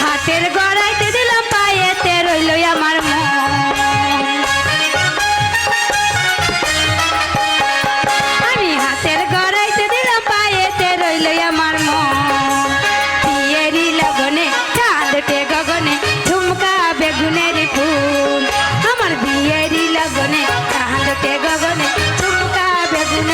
হাতের গড়াইতে দিলাম পায়েতে রইল আমার মন। আমি হাতের গড়াইতে দিলাম পায়েতে রইল আমার মন। বিয়েরই লগনে চাঁদ ওঠে গগনে ঝুমকা বেগুনের ফুল। আমার বিয়েরই লগনে চাঁদ ওঠে গগনে ঝুমকা বেগুনের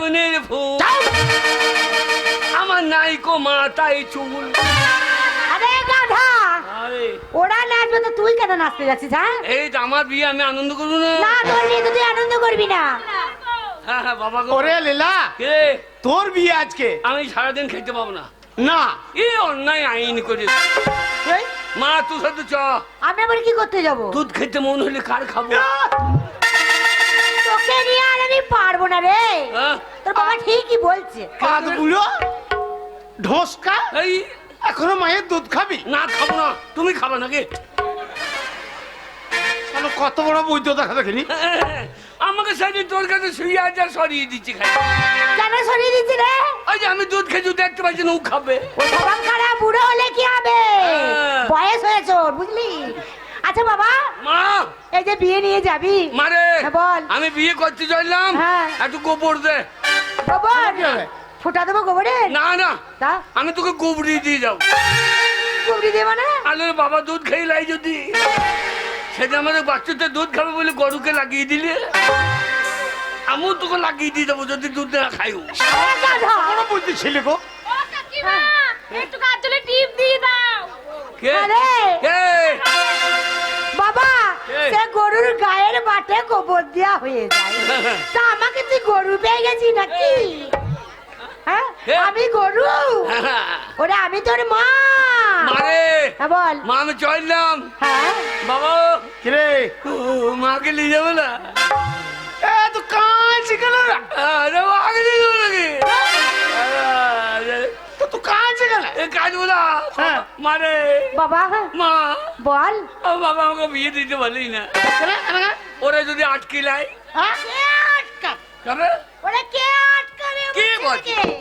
বেগুনের ফুল আমার নাইকো মাথায় চুল। আরে গাধা, আরে ওরা নাচবে তো তুই কেন নাচতে যাচ্ছিস? হ্যাঁ এই তো আমার বিয়ে, আমি আনন্দ করবো না? না, তোর নিয়ে তো তুই আনন্দ করবি না। হ্যাঁ হ্যাঁ বাবা গো। ওরে লীলা, কে? তোর বিয়ে আজকে? আমি সারাদিন খেতে পাবো না। না, এই অন্যায় আইন করে। এই, মা তুই সাথে চ। আমি আবার কি করতে যাব? দুধ খেতে মন হলে কার খাবো? তোকে নিয়ে আর আমি পারবো না রে। হ্যাঁ? তোর বাবা ঠিকই বলছে। কাঁধগুলো ঢোসকা, এই এখনো মায়ের দুধ খাবি? না খাবো না, তুমি খাবে নাকি? শালা কত বড় বৈদ্য দেখা দেখিনি। আমাকে সেদিন তোর কাছে শুয়ে আছে আর সরিয়ে দিচ্ছি খাই। কেন সরিয়ে দিচ্ছি রে? ওই যে আমি দুধ খেয়ে দেখতে পাচ্ছি না, ও খাবে। ও স্বভাব খারাপ, বুড়ো হলে কি হবে? হ্যাঁ। বয়স হয়েছে ওর, বুঝলি? আচ্ছা বাবা, মা এই যে বিয়ে নিয়ে যাবি, মারে হ্যাঁ, বল। আমি বিয়ে করতে চাইলাম, হ্যাঁ। একটু গোবর দে। গোবর ফুটা দেবো গোবরের? না না, তা আমি তোকে গোবরি দিয়ে যাবো। গুবড়ি দেবো না? আরে বাবা দুধ খেয়ে লাই যদি সেটা আমাদের বাচ্চাদের দুধ খাবে বলে গরুকে লাগিয়ে দিলে, আমিও তোকে লাগিয়ে দিয়ে দেবো যদি দুধ না খাইও। আরে গাধা। বড় বুদ্ধি ছেলে গো। ও কাকিমা, একটু গাছলে টিপ দিয়ে দাও। কে? আরে। কে? বাবা, এই। সে গরুর গায়ের বাটে গোবর দেওয়া হয়ে যায়। তা আমাকে তুই গরু পেয়ে গেছি নাকি? হ্যাঁ, এই। আমি গরু? ওরে আমি তোর মা। মারে হ্যাঁ বল। মা আমি চললাম। হ্যাঁ বাবা কিরে, ও, মাকে নিয়ে যাবো না? এ তো কাঁচি কেন রে? আরে মাকে নিয়ে যাবো নাকি? তো তুই কাঁচি কেন? এ কাজ বলা হ্যাঁ। মারে বাবা মা, বল। ও বাবা আমাকে বিয়ে দিতে পারলি না। ওরা যদি আটকে লাই হ্যাঁ? কে আটকা? তবে ওরে কে আটকাবে আমার কে ছেলেকে?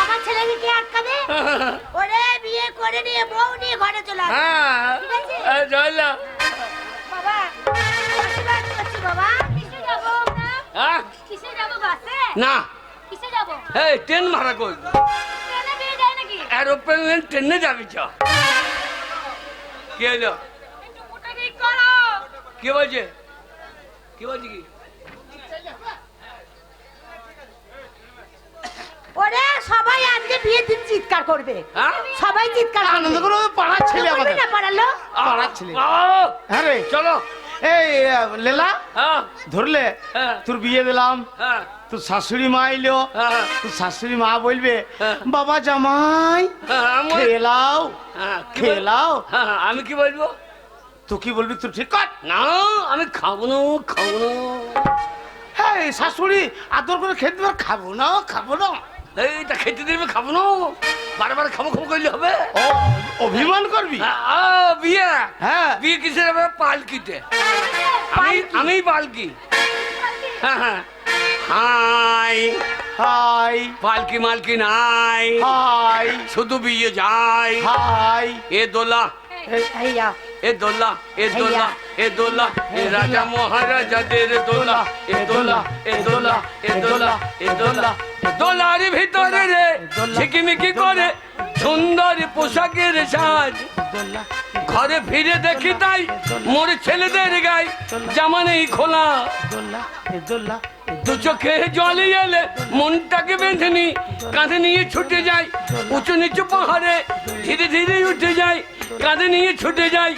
আমার ছেলেকে কে আটকাবে? ওরে বিয়ে করে নিয়ে বউ নিয়ে ঘরে চলে আসবে। হ্যাঁ চললাম। বাবা, আশীর্বাদ করছি বাবা। কিসে যাবো আমরা? হ্যাঁ কিসে যাবো? বাসে? না, কিসে যাবো? এই ট্রেন ভাড়া কর। ট্রেনে বিয়ে যায় নাকি? এরোপ্লেন ট্রেনে যাবি চ। কি হলো? একটু মোটা ঠিক করো। কি বলছে? কি বলছে কি? ওরে সবাই আজকে বিয়ের দিন চিৎকার করবে। হ্যাঁ? সবাই চিৎকার করবে। আনন্দ করে পাড়ার ছেলে করবি আমাদের। না পাড়ালো? পাড়ার ছেলে। বাবা, হ্যাঁ রে, চলো। এই লেলা হ্যাঁ ধরলে, হ্যাঁ। তোর বিয়ে দিলাম, হ্যাঁ তোর শাশুড়ি মা এলো, হ্যাঁ তোর শাশুড়ি মা বলবে হ্যাঁ। বাবা জামাই হ্যাঁ, আমার- খেলাও হ্যাঁ, কি বল- খেলাও। হ্যাঁ, আমি কি বলবো? তো কি বলবি তুই ঠিক কর। না আমি খাবো না, খাবো না। হ্যাঁ শাশুড়ি আদর করে খেতে দেবে, খাবো না খাবো না। এইটা খেতে দেবে, খাবো না। বারবার খাবো খাবো করলে হবে? ও অভিমান করবি? বিয়ে হ্যাঁ। বিয়ে কিসের হবে? পালকিতে। আমি পালকি। হ্যাঁ হ্যাঁ হাই হাই পালকি মালকি নাই, হাই শুধু বিয়ে যায়। হাই। এ দোলা এইয়া এ দোলা এ দোলা এ দোলা এ রাজা মহারাজাদের দোলা এ দোলা এ দোলা এ দোলা এ দোলা দোলার ভিতরে রে ঝিকিমিকি করে সুন্দর পোশাকের সাজ। ঘরে ফিরে দেখি তাই মোর ছেলেদের গায়ে জামা নেই খোলা। দোল্লা এ দোল্লা দু চোখে জল এলে মনটাকে বেঁধে নি, কাঁধে নিয়ে ছুটে যাই উঁচু নিচু পাহাড়ে, ধীরে ধীরে উঠে যাই কাঁধে নিয়ে ছুটে যাই।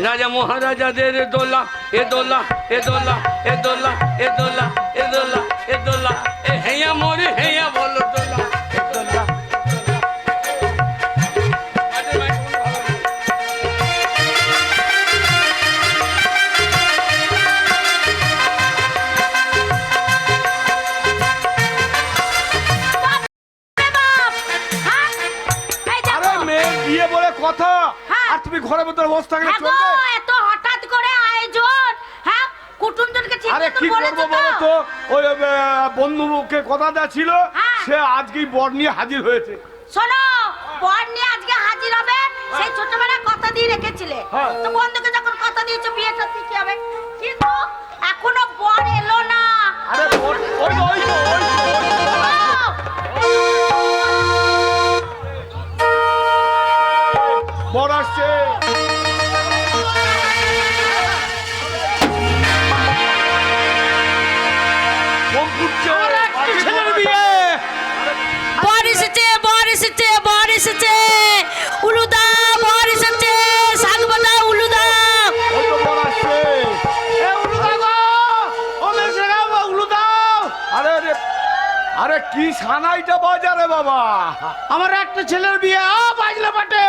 রাজা মহারাজাদের দোলা এ দোলা এ দোলা এ দোলা এ দোলা এ দোলা এ দোলা এ হেয়া মোরে হেয়া বলো দোলা এ দোলা। আরে মেয়ে বিয়ে বলে কথা, হ্যাঁ। আর তুমি ঘরের মধ্যে বসে থাকলে হ্যাঁ গো, চলবে? এত হঠাৎ করে আয়োজন। হ্যাঁ, কুটুমজনকে ঠিক আরে মতো কি বলেছো করবো বলো তো? তো, ওই বন্ধুকে কথা দেওয়া ছিল, হ্যাঁ। সে আজকেই বর নিয়ে হাজির হয়েছে। শোনো, বর নিয়ে আজকে হাজির হবে, সেই ছোটবেলায় কথা দিয়ে রেখেছিলে। হ্যাঁ। তো বন্ধুকে যখন কথা দিয়েছো বিয়েটা ঠিক হবে, কিন্তু এখনো বর এলো না। আরে ওই তো, ওই তো, ওই তো, ওই তো। বর আসছে। বোম ফুটছে। ছেলের বিয়ে আরে কি সানাইটা বাজারে বাবা? আমার একটা ছেলের বিয়ে, বাজলে পাটে।